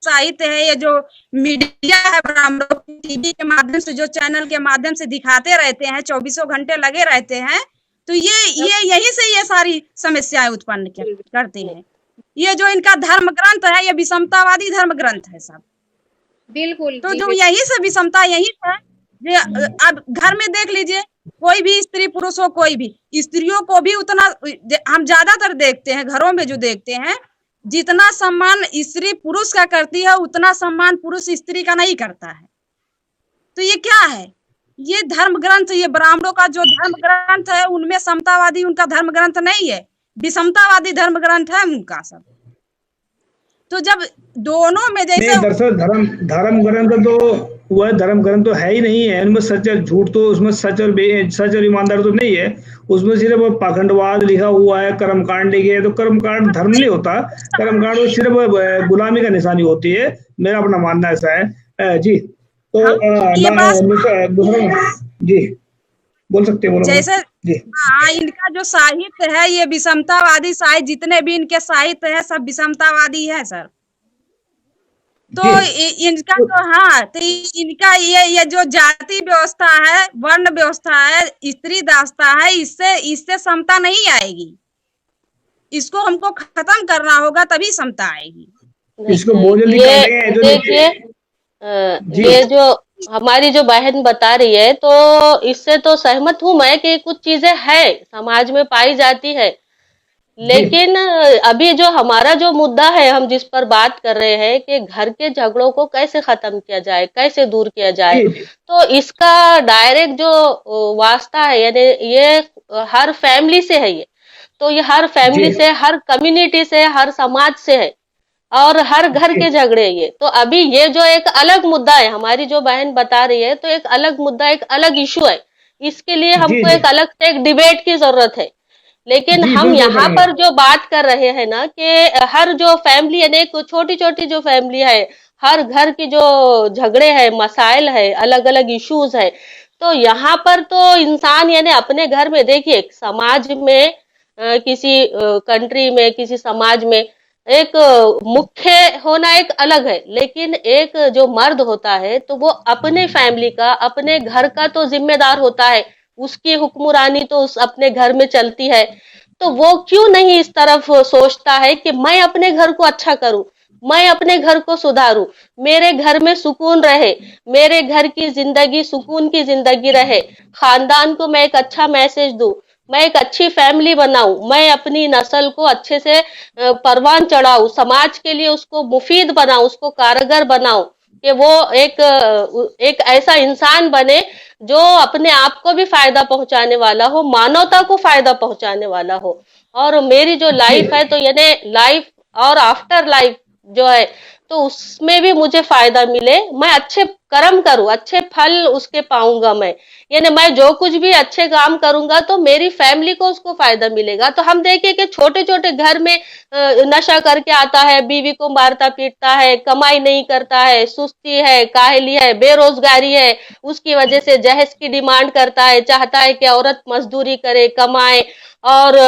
साहित्य है, ये जो मीडिया है ब्राह्मणों टीवी के माध्यम से, जो चैनल के माध्यम से दिखाते रहते हैं, 24 घंटे लगे रहते हैं, तो ये यहीं से ये सारी समस्याएं उत्पन्न करते हैं। ये जो इनका धर्म ग्रंथ है, ये विषमतावादी धर्म ग्रंथ है सब। बिल्कुल तो जी, जो यही से विषमता यही है। अब घर में देख लीजिए, कोई भी स्त्री पुरुष हो, कोई भी स्त्रियों को भी उतना, हम ज्यादातर देखते हैं घरों में जो देखते हैं, जितना सम्मान स्त्री पुरुष का करती है उतना सम्मान पुरुष स्त्री का नहीं करता है। तो ये क्या है? ये धर्म ग्रंथ, ये ब्राह्मणों का जो धर्म ग्रंथ है, उनमें समतावादी उनका धर्म ग्रंथ नहीं है, विषमतावादी धर्म ग्रंथ है उनका सब। तो जब दोनों में जैसे दरअसल धर्म ग्रंथ तो वह धर्म ग्रंथ तो है ही नहीं है, उनमें सच और झूठ तो, उसमें सच और ईमानदार तो नहीं है, उसमें सिर्फ पाखंडवाद लिखा हुआ है, कर्मकांड लिखे है। तो कर्मकांड धर्म नहीं होता, कर्मकांड वो सिर्फ गुलामी का निशानी होती है, मेरा अपना मानना ऐसा है जी। तो जी बोल सकते हैं, बोलो जैसे जी। हाँ, इनका जो साहित्य है ये विषमतावादी साहित्य, जितने भी इनके साहित्य है सब विषमतावादी है सर। तो इनका तो हाँ, तो इनका ये जो जाति व्यवस्था है, वर्ण व्यवस्था है, स्त्री दास्ता है, इससे समता नहीं आएगी। इसको हमको खत्म करना होगा, तभी समता आएगी। इसको भोजन देखिए, ये जो हमारी जो बहन बता रही है, तो इससे तो सहमत हूं मैं कि कुछ चीजें है समाज में पाई जाती है, लेकिन अभी जो हमारा जो मुद्दा है, हम जिस पर बात कर रहे हैं कि घर के झगड़ों को कैसे खत्म किया जाए, कैसे दूर किया जाए, तो इसका डायरेक्ट जो वास्ता है, यानी ये हर फैमिली से है। ये तो ये हर फैमिली से, हर कम्युनिटी से, हर समाज से है, और हर घर के झगड़े ये। तो अभी ये जो एक अलग मुद्दा है, हमारी जो बहन बता रही है, तो एक अलग मुद्दा, एक अलग इशू है। इसके लिए हमको एक अलग से एक डिबेट की जरूरत है। लेकिन हम यहाँ पर जो बात कर रहे हैं ना, कि हर जो फैमिली, यानी छोटी छोटी जो फैमिली है, हर घर की जो झगड़े है, मसाइल है, अलग अलग इश्यूज है, तो यहाँ पर तो इंसान यानी अपने घर में, देखिए समाज में, किसी कंट्री में, किसी समाज में एक मुख्य होना एक अलग है, लेकिन एक जो मर्द होता है तो वो अपने फैमिली का, अपने घर का तो जिम्मेदार होता है, उसकी हुक्मरानी तो उस अपने घर में चलती है। तो वो क्यों नहीं इस तरफ सोचता है कि मैं अपने घर को अच्छा करूं, मैं अपने घर को सुधारूं, मेरे घर में सुकून रहे, मेरे घर की जिंदगी सुकून की जिंदगी रहे, खानदान को मैं एक अच्छा मैसेज दूं, मैं एक अच्छी फैमिली बनाऊं, मैं अपनी नस्ल को अच्छे से परवान चढ़ाऊं, समाज के लिए उसको मुफीद बनाऊं, उसको कारगर बनाऊं, कि वो एक ऐसा इंसान बने जो अपने आप को भी फायदा पहुंचाने वाला हो, मानवता को फायदा पहुंचाने वाला हो। और मेरी जो लाइफ है, तो यानी लाइफ और आफ्टर लाइफ जो है, तो उसमें भी मुझे फायदा मिले, मैं अच्छे कर्म करूं, अच्छे फल उसके पाऊंगा मैं, यानी मैं जो कुछ भी अच्छे काम करूंगा तो मेरी फैमिली को उसको फायदा मिलेगा। तो हम देखिए कि छोटे छोटे घर में नशा करके आता है, बीवी को मारता पीटता है, कमाई नहीं करता है, सुस्ती है, काहली है, बेरोजगारी है, उसकी वजह से दहेज की डिमांड करता है, चाहता है कि औरत मजदूरी करे, कमाए और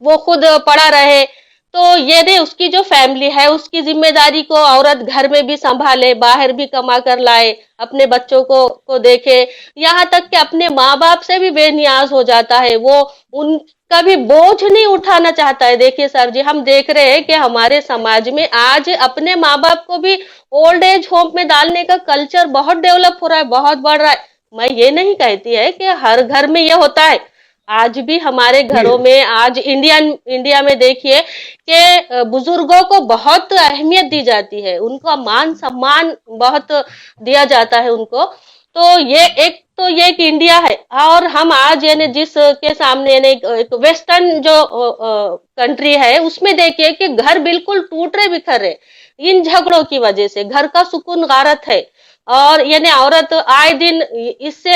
वो खुद पड़ा रहे। तो ये नहीं, उसकी जो फैमिली है उसकी जिम्मेदारी को औरत घर में भी संभाले, बाहर भी कमा कर लाए, अपने बच्चों को देखे, यहाँ तक कि अपने माँ बाप से भी बेनियाज हो जाता है, वो उनका भी बोझ नहीं उठाना चाहता है। देखिए सर जी, हम देख रहे हैं कि हमारे समाज में आज अपने माँ बाप को भी ओल्ड एज होम में डालने का कल्चर बहुत डेवलप हो रहा है, बहुत बढ़ रहा है। मैं ये नहीं कहती है कि हर घर में ये होता है, आज भी हमारे घरों में, आज इंडिया में देखिए कि बुजुर्गों को बहुत अहमियत दी जाती है, उनका मान सम्मान बहुत दिया जाता है उनको। तो ये एक इंडिया है, और हम आज यानी जिसके सामने यानी एक वेस्टर्न जो कंट्री है, उसमें देखिए कि घर बिल्कुल टूट रहे, बिखर रहे इन झगड़ों की वजह से, घर का सुकून गारत है। और यानी औरत आए दिन इससे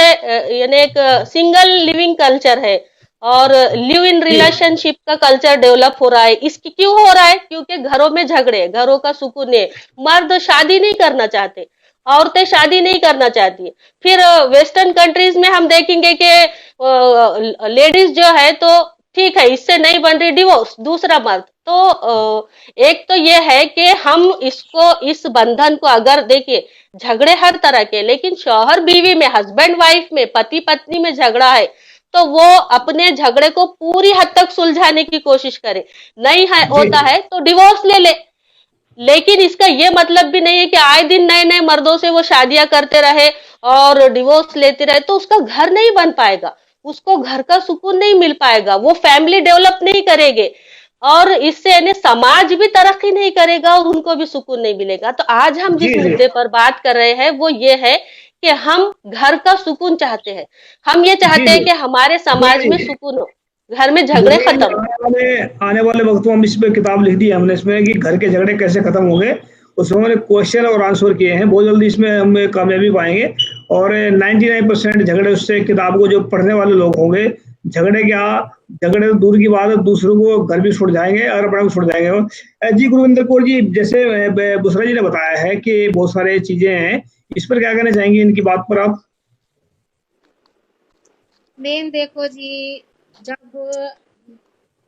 यानी एक सिंगल लिविंग कल्चर है और लिव इन रिलेशनशिप का कल्चर डेवलप हो रहा है। इसकी क्यों हो रहा है? क्योंकि घरों में झगड़े, घरों का सुकून है, मर्द शादी नहीं करना चाहते, औरतें शादी नहीं करना चाहती। फिर वेस्टर्न कंट्रीज में हम देखेंगे कि लेडीज जो है तो ठीक है, इससे नहीं बन रही डिवोर्स, दूसरा मर्द, तो एक तो ये है कि हम इसको इस बंधन को अगर देखिए झगड़े हर तरह के, लेकिन शौहर बीवी में, हस्बैंड वाइफ में, पति पत्नी में झगड़ा है तो वो अपने झगड़े को पूरी हद तक सुलझाने की कोशिश करे, नहीं है होता है तो डिवोर्स ले ले। लेकिन इसका ये मतलब भी नहीं है कि आए दिन नए नए मर्दों से वो शादियां करते रहे और डिवोर्स लेते रहे, तो उसका घर नहीं बन पाएगा, उसको घर का सुकून नहीं मिल पाएगा, वो फैमिली डेवलप नहीं करेंगे और इससे यानी समाज भी तरक्की नहीं करेगा और उनको भी सुकून नहीं मिलेगा। तो आज हम जिस मुद्दे पर बात कर रहे हैं वो ये है कि हम घर का सुकून चाहते हैं, हम ये चाहते हैं कि हमारे समाज में सुकून हो, घर में झगड़े खत्म। आने वाले वक्तों में इस पे किताब लिख दी है हमने इसमें कि घर के झगड़े कैसे खत्म होंगे, उसमें हमने क्वेश्चन और आंसर किए हैं, बहुत जल्दी इसमें हम कामयाबी पाएंगे। और 99% झगड़े उससे किताब को जो पढ़ने वाले लोग होंगे, झगड़े तो दूर की बात है, दूसरों को घर भी छुड़ जाएंगे और अपना भी छुड़ जाएंगे। जी गुरविंदर कौर जी, जैसे बुसरा जी ने बताया है कि बहुत सारे चीजें हैं, इस पर क्या कहना चाहेंगे इनकी बात पर आप? मेन देखो जी, जब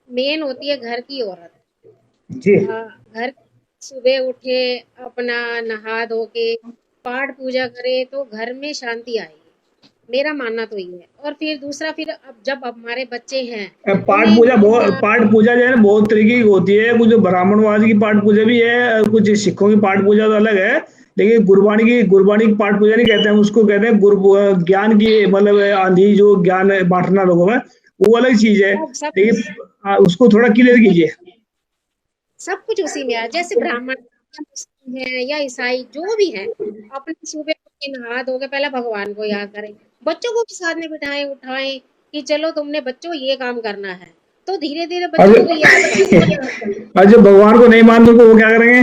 मेन होती है घर की औरत जी घर सुबह उठे, अपना नहा धो के पाठ पूजा करे तो घर में शांति आएगी, मेरा मानना तो ये है। और फिर दूसरा, फिर अब जब हमारे बच्चे हैं, पाठ पूजा जो है ना बहुत तरीके की होती है, कुछ ब्राह्मणवाद की पाठ पूजा भी है, कुछ सिखों की पाठ पूजा तो अलग है, लेकिन गुरबाणी की पाठ पूजा नहीं कहते हैं उसको, कहते हैं गुरु ज्ञान की, मतलब आंधी जो ज्ञान बांटना लोगों में, वो अलग चीज है। लेकिन उसको थोड़ा क्लियर कीजिए। सब कुछ उसी में है, जैसे ब्राह्मण है या ईसाई जो भी है, अपने सुबह उठ के नहा धो के पहले भगवान को याद करें, बच्चों को भी साथ में बिठाएं उठाएं कि चलो तुमने बच्चों ये काम करना है, तो धीरे धीरे बच्चों को याद। जो भगवान को नहीं मानते वो क्या करेंगे?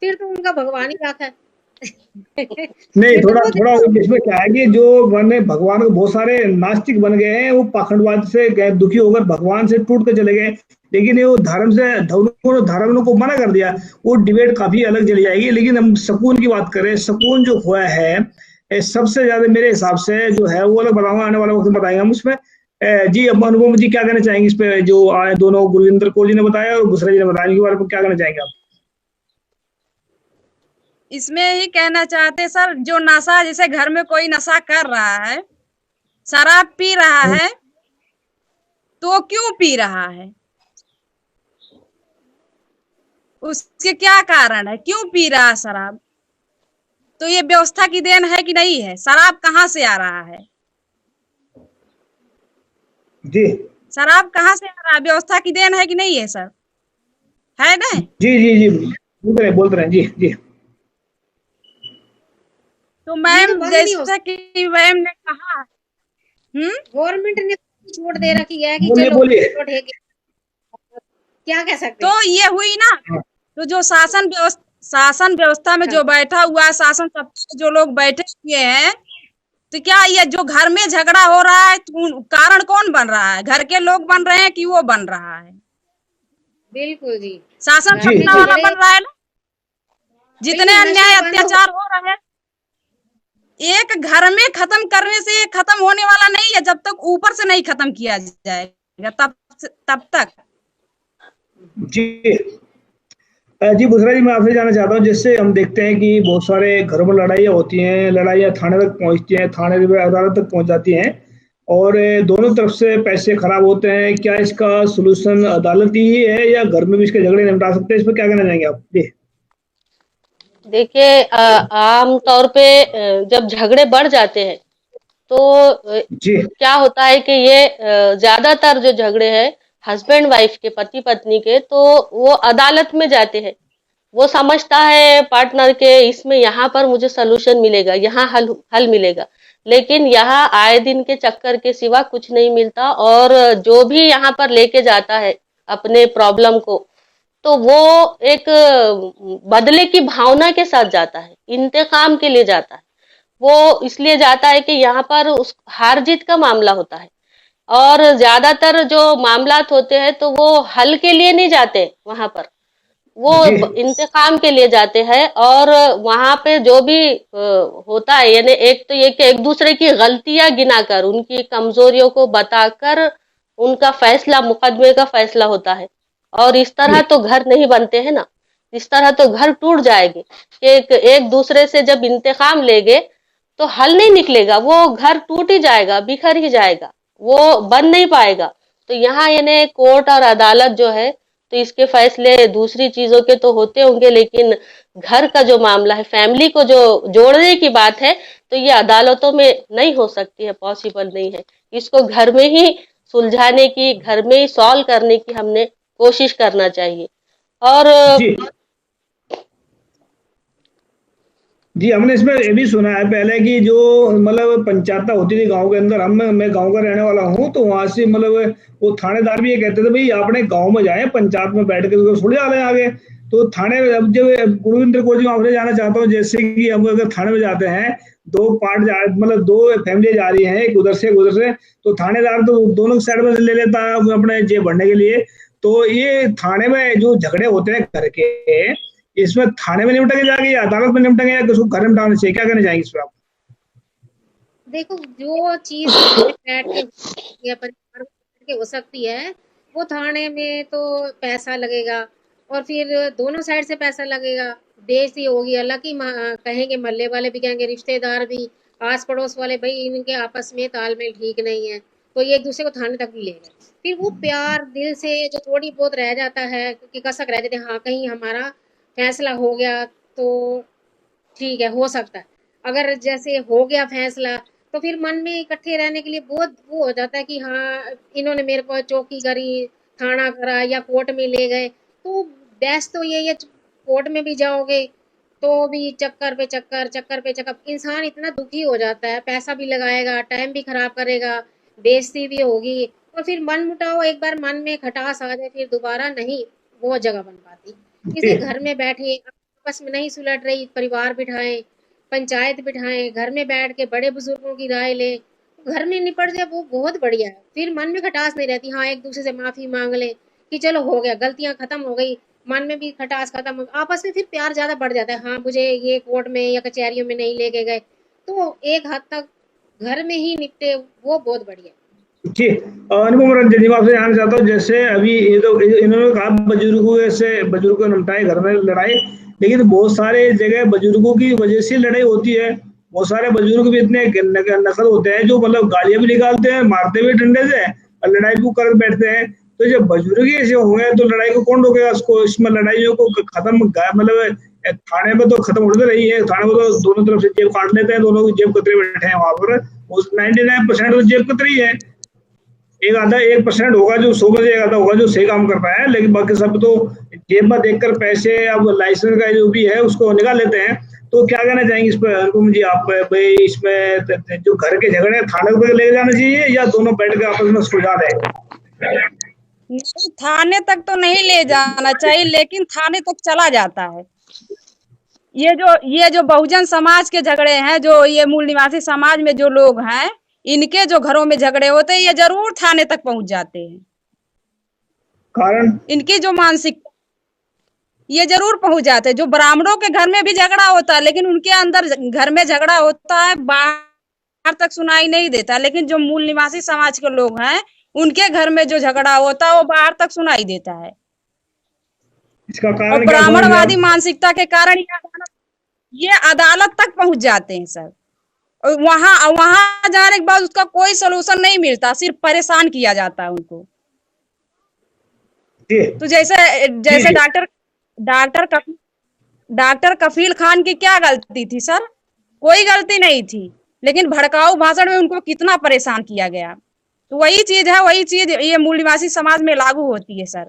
फिर तो उनका भगवान ही राखा है। नहीं, थोड़ा इसमें क्या है कि जो बने भगवान को, बहुत सारे नास्तिक बन गए हैं, वो पाखंडवाद से दुखी होकर भगवान से टूट कर चले गए, लेकिन ये वो धर्म को मना कर दिया, वो डिबेट काफी अलग चली जाएगी। लेकिन हम सुकून की बात करें, सुकून जो खोया है सबसे ज्यादा मेरे हिसाब से जो है वो अलग बताऊंगा, आने वाले वक्त में बताएंगे हम उसमें। जी अब अनुपम जी क्या कहना चाहेंगे इस पे, जो दोनों गुरविंदर कौर जी ने बताया और बुसरा जी ने बताया, इनके बारे में क्या कहना चाहेंगे आप? इसमें ही कहना चाहते सर, जो नशा, जैसे घर में कोई नशा कर रहा है, शराब पी रहा है, तो क्यों पी रहा है, उसके क्या कारण है, क्यों पी रहा है शराब? तो ये व्यवस्था की देन है कि नहीं है? शराब कहाँ से आ रहा है? जी शराब कहाँ से आ रहा है? व्यवस्था की देन है कि नहीं है सर? है ना? जी बोल रहे हैं जी। तो मैम जैसा कि मैम ने कहा, गवर्नमेंट ने छूट दे रखी है कि बोलिए। क्या कह सकते? तो ये हुई ना, तो जो शासन व्यवस्था में जो बैठा हुआ है, शासन सत्ता जो लोग बैठे हुए हैं, तो क्या ये जो घर में झगड़ा हो रहा है, तो कारण कौन बन रहा है? घर के लोग बन रहे हैं कि वो बन रहा है? बिल्कुल जी, शासन सत्ता वाला बन रहा है ना। जितने अन्याय अत्याचार हो रहे हैं, एक घर में खत्म करने से ये खत्म होने वाला नहीं है, जब तक ऊपर से नहीं खत्म किया जाएगा तब तक। जी बुसरा जी, मैं आपसे जानना चाहता हूँ, जिससे हम देखते हैं कि बहुत सारे घरों में लड़ाइयाँ होती हैं, लड़ाइयाँ थाने तक पहुँचती हैं, थाने अदालत तक पहुँच जाती हैं और दोनों तरफ से पैसे खराब होते हैं। क्या इसका सलूशन अदालत ही है या घर में भी इसके झगड़े निपटा सकते हैं? इस पर क्या कहना चाहेंगे आप? जी देखिए, आम तौर पे जब झगड़े बढ़ जाते हैं तो क्या होता है कि ये ज्यादातर जो झगड़े हैं हस्बैंड वाइफ के, पति पत्नी के, तो वो अदालत में जाते हैं। वो समझता है पार्टनर के इसमें यहाँ पर मुझे सलूशन मिलेगा, यहाँ हल मिलेगा, लेकिन यहाँ आए दिन के चक्कर के सिवा कुछ नहीं मिलता। और जो भी यहाँ पर लेके जाता है अपने प्रॉब्लम को, तो वो एक बदले की भावना के साथ जाता है, इंतकाम के लिए जाता है। वो इसलिए जाता है कि यहाँ पर उस हार जीत का मामला होता है और ज्यादातर जो मामलात होते हैं तो वो हल के लिए नहीं जाते वहां पर, वो इंतकाम के लिए जाते हैं। और वहां पे जो भी होता है, यानी एक तो ये कि एक दूसरे की गलतियां गिनाकर, उनकी कमजोरियों को बताकर उनका फैसला, मुकदमे का फैसला होता है। और इस तरह तो घर नहीं बनते हैं ना, इस तरह तो घर टूट जाएंगे। एक एक दूसरे से जब इंतकाम लेंगे तो हल नहीं निकलेगा, वो घर टूट ही जाएगा, बिखर ही जाएगा, वो बन नहीं पाएगा। तो यहाँ यानी कोर्ट और अदालत जो है, तो इसके फैसले दूसरी चीजों के तो होते होंगे, लेकिन घर का जो मामला है, फैमिली को जो जोड़ने की बात है, तो ये अदालतों में नहीं हो सकती है, पॉसिबल नहीं है। इसको घर में ही सुलझाने की, घर में ही सॉल्व करने की हमने कोशिश करना चाहिए। और जी जी, हमने इसमें ये भी सुना है पहले कि जो मतलब पंचायत होती थी गांव के अंदर, मैं गांव का रहने वाला हूं, तो वहां से मतलब वो थानेदार भी ये कहते थे भाई अपने गांव में जाए, पंचायत में बैठ के तो सुलझा लें आगे। तो थाने अब जब गुरुविंदर को जो मैं जाना चाहता हूँ, जैसे कि हम अगर थाने में जाते हैं, दो पार्ट मतलब दो फैमिली जा रही है, एक उधर से एक उधर से, तो थानेदार तो दोनों साइड में ले लेता है अपने जेब भरने के लिए। तो ये थाने में जो झगड़े होते हैं घर के, इसमें थाने में निपटेंगे जाके या अदालत में निपटेंगे या किसी घर में डालना चाहिए, क्या करना चाहिए इस पर आप? देखो, जो चीज बैठ के या परिवार में बैठ के हो सकती है, वो थाने में तो पैसा लगेगा, और फिर दोनों साइड से पैसा लगेगा, बेइज्जती होगी। हालांकि कहेंगे, मोहल्ले वाले भी कहेंगे, रिश्तेदार भी, आस पड़ोस वाले, भाई इनके आपस में तालमेल ठीक नहीं है, तो ये एक दूसरे को थाने तक भी ले गए। फिर वो प्यार दिल से जो थोड़ी बहुत रह जाता है, कि कसक रह जाते हैं, हाँ कहीं हमारा फैसला हो गया तो ठीक है, हो सकता है। अगर जैसे हो गया फैसला, तो फिर मन में इकट्ठे रहने के लिए बहुत वो हो जाता है कि हाँ इन्होंने मेरे को चौकी करी, थाना करा या कोर्ट में ले गए। तो बेस्ट तो यही है, कोर्ट में भी जाओगे तो भी चक्कर पे चक्कर, चक्कर पे चक्कर, इंसान इतना दुखी हो जाता है, पैसा भी लगाएगा, टाइम भी खराब करेगा, बेइज्जती भी होगी, और फिर मन मुटाव, एक बार मन में खटास आ जाए, फिर दोबारा नहीं वो जगह बन पाती। जी इसे घर में बैठे, आपस में नहीं सुलझ रही, परिवार बिठाएं, पंचायत बिठाएं, घर में बैठ के बड़े बुजुर्गों की राय ले, घर में निपट जाए, वो बहुत बढ़िया है। फिर मन में खटास नहीं रहती, हाँ एक दूसरे से माफी मांग ले कि चलो हो गया, गलतियां खत्म हो गई, मन में भी खटास खत्म हो, आपस में फिर प्यार ज्यादा बढ़ जाता है। हाँ मुझे ये कोर्ट में या कचहरियों में नहीं लेके गए, तो एक हद तक घर में ही निपटे, वो बहुत बढ़िया। जी, अनुपम रंजन जी, मैं आपसे जानना चाहता हूँ, जैसे अभी ये तो इन्होंने कहा बुजुर्गों से, बुजुर्गों को निपटाए घर में लड़ाई, लेकिन बहुत सारे जगह बुजुर्गों की वजह से लड़ाई होती है। बहुत सारे बुजुर्ग भी इतने नकल होते हैं, जो मतलब गालियां भी निकालते हैं, मारते भी डंडे से, और लड़ाई भी कर बैठते हैं। तो जब बुजुर्ग ही ऐसे होंगे तो लड़ाई को कौन रोकेगा? उसको, इसमें लड़ाइयों को खत्म, मतलब थाने में तो खत्म होते रही है, थाने में तो दोनों तरफ से जेब काट लेते हैं, दोनों की जेब कतरे बैठे हैं वहां पर, 99% तो जेब कतरी है। एक आधा 1% होगा जो 100 में से एक आधा होगा जो सही काम करता है, लेकिन बाकी सब तो जेब में देखकर पैसे, अब लाइसेंस का जो भी है उसको निकाल लेते हैं। तो क्या कहना चाहेंगे इस पर अनुपम जी आप? भाई इसमें जो घर के झगड़े थाने पर ले जाना चाहिए या दोनों बैठ के आपस में सुलझा दें? नहीं, थाने तक तो नहीं ले जाना चाहिए, लेकिन थाने तक चला जाता है। ये जो बहुजन समाज के झगड़े हैं, जो ये मूल निवासी समाज में जो लोग हैं, इनके जो घरों में झगड़े होते हैं, ये जरूर थाने तक पहुंच जाते हैं। कारण इनकी जो मानसिक, ये जरूर पहुंच जाते हैं। जो ब्राह्मणों के घर में भी झगड़ा होता है, लेकिन उनके अंदर घर में झगड़ा होता है, बाहर तक सुनाई नहीं देता, लेकिन जो मूल निवासी समाज के लोग हैं, उनके घर में जो झगड़ा होता है वो बाहर तक सुनाई देता है। इसका और कारण क्या ब्राह्मणवादी समझ मानसिकता के कारण ये अदालत तक पहुंच जाते हैं सर। और वहां जाने के बाद उसका कोई सोल्यूशन नहीं मिलता, सिर्फ परेशान किया जाता है उनको। जी तो जैसे जी जैसे जी डॉक्टर कफील खान की क्या गलती थी सर? कोई गलती नहीं थी, लेकिन भड़काऊ भाषण में उनको कितना परेशान किया गया। तो वही चीज ये मूल निवासी समाज में लागू होती है सर।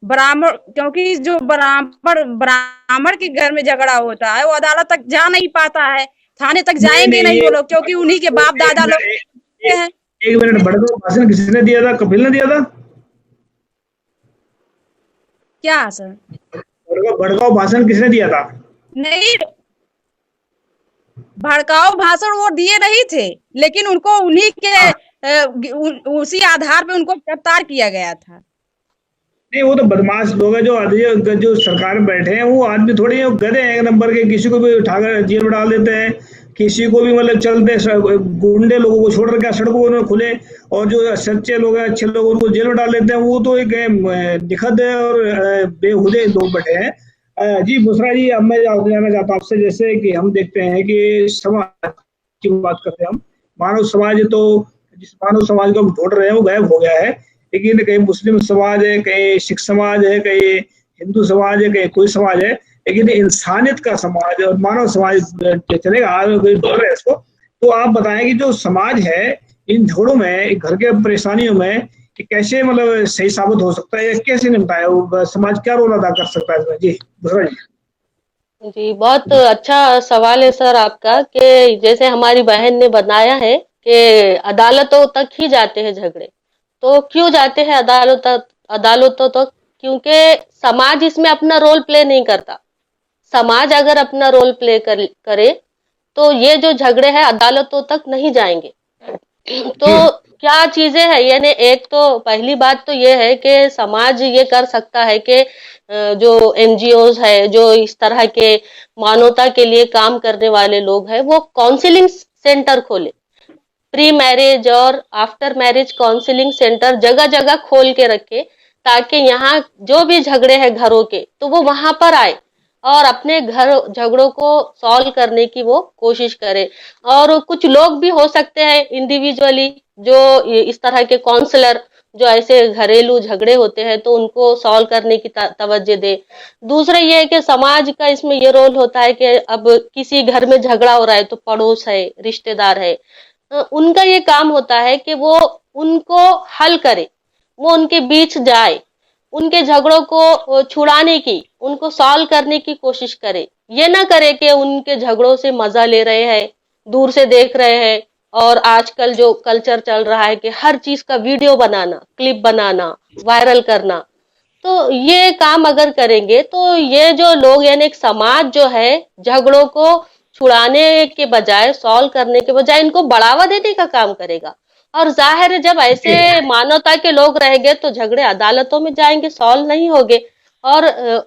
ब्राह्मण, क्योंकि जो ब्राह्मण के घर में झगड़ा होता है, वो अदालत तक जा नहीं पाता है, थाने तक नहीं जाएंगे नहीं, नहीं ये वो लोग, क्योंकि उन्हीं के बाप दादा लोग हैं। एक मिनट, भड़काऊ भाषण किसने दिया था? कपिल ने दिया था? क्या सर? भड़काऊ भाषण किसने दिया था? नहीं, भड़काऊ भाषण वो दिए नहीं थे, लेकिन उनको उन्हीं के उसी आधार पे उनको गिरफ्तार किया गया था। नहीं, वो तो बदमाश लोग हैं जो सरकार में बैठे हैं, वो आदमी थोड़ी है, गधे हैं एक नंबर के, किसी को भी उठाकर जेल में डाल देते हैं, किसी को भी मतलब चलते गुंडे लोगों को छोड़ रखे सड़कों में खुले, और जो सच्चे लोग हैं अच्छे लोग उनको जेल में डाल देते हैं। वो तो एक निखद है और बेहुदे लोग बैठे हैं। जी बुसरा जी, अब मैं जानना चाहता हूँ आपसे, जैसे कि हम देखते हैं कि समाज की बात करते हैं हम, मानव समाज, तो जिस मानव समाज को हम ढूंढ रहे हैं वो गायब हो गया है। लेकिन कहीं मुस्लिम समाज है, कहीं सिख समाज है, कहीं हिंदू समाज है, कहीं कोई समाज है, लेकिन इंसानियत का समाज और मानव समाज चलेगा, कोई ढूंढ रहे हैं इसको। तो आप बताएं कि जो समाज है इन झगड़ों में, घर के परेशानियों में, कि कैसे मतलब सही साबित हो सकता है या कैसे निपटाए, वो समाज क्या रोल अदा कर सकता है इसमें? जी बुसरा जी। जी, बहुत अच्छा सवाल है सर आपका, कि जैसे हमारी बहन ने बताया है कि अदालतों तक ही जाते हैं झगड़े। तो क्यों जाते हैं अदालतों तक? क्योंकि समाज इसमें अपना रोल प्ले नहीं करता। समाज अगर अपना रोल प्ले करे तो ये जो झगड़े हैं अदालतों तक नहीं जाएंगे। जी तो क्या चीजें हैं, यानी एक तो पहली बात तो ये है कि समाज ये कर सकता है कि जो एनजीओज है, जो इस तरह के मानवता के लिए काम करने वाले लोग हैं, वो काउंसलिंग सेंटर खोले। प्री मैरिज और आफ्टर मैरिज काउंसलिंग सेंटर जगह जगह खोल के रखे, ताकि यहाँ जो भी झगड़े हैं घरों के, तो वो वहां पर आए और अपने घर झगड़ों को सॉल्व करने की वो कोशिश करे। और कुछ लोग भी हो सकते हैं इंडिविजुअली, जो इस तरह के काउंसलर, जो ऐसे घरेलू झगड़े होते हैं तो उनको सॉल्व करने की तवज्जो दे। दूसरा ये है कि समाज का इसमें ये रोल होता है कि अब किसी घर में झगड़ा हो रहा है तो पड़ोस है, रिश्तेदार है, उनका ये काम होता है कि वो उनको हल करे, वो उनके बीच जाए, उनके झगड़ों को छुड़ाने की, उनको सॉल्व करने की कोशिश करे। ये ना करे कि उनके झगड़ों से मजा ले रहे हैं, दूर से देख रहे हैं। और आजकल जो कल्चर चल रहा है कि हर चीज का वीडियो बनाना, क्लिप बनाना, वायरल करना, तो ये काम अगर करेंगे तो ये जो लोग, यानी एक समाज जो है, झगड़ों को छुड़ाने के बजाय, सॉल्व करने के बजाय, इनको बढ़ावा देने का काम करेगा। और जाहिर है जब ऐसे मानवता के लोग रहेंगे तो झगड़े अदालतों में जाएंगे, सॉल्व नहीं होंगे। और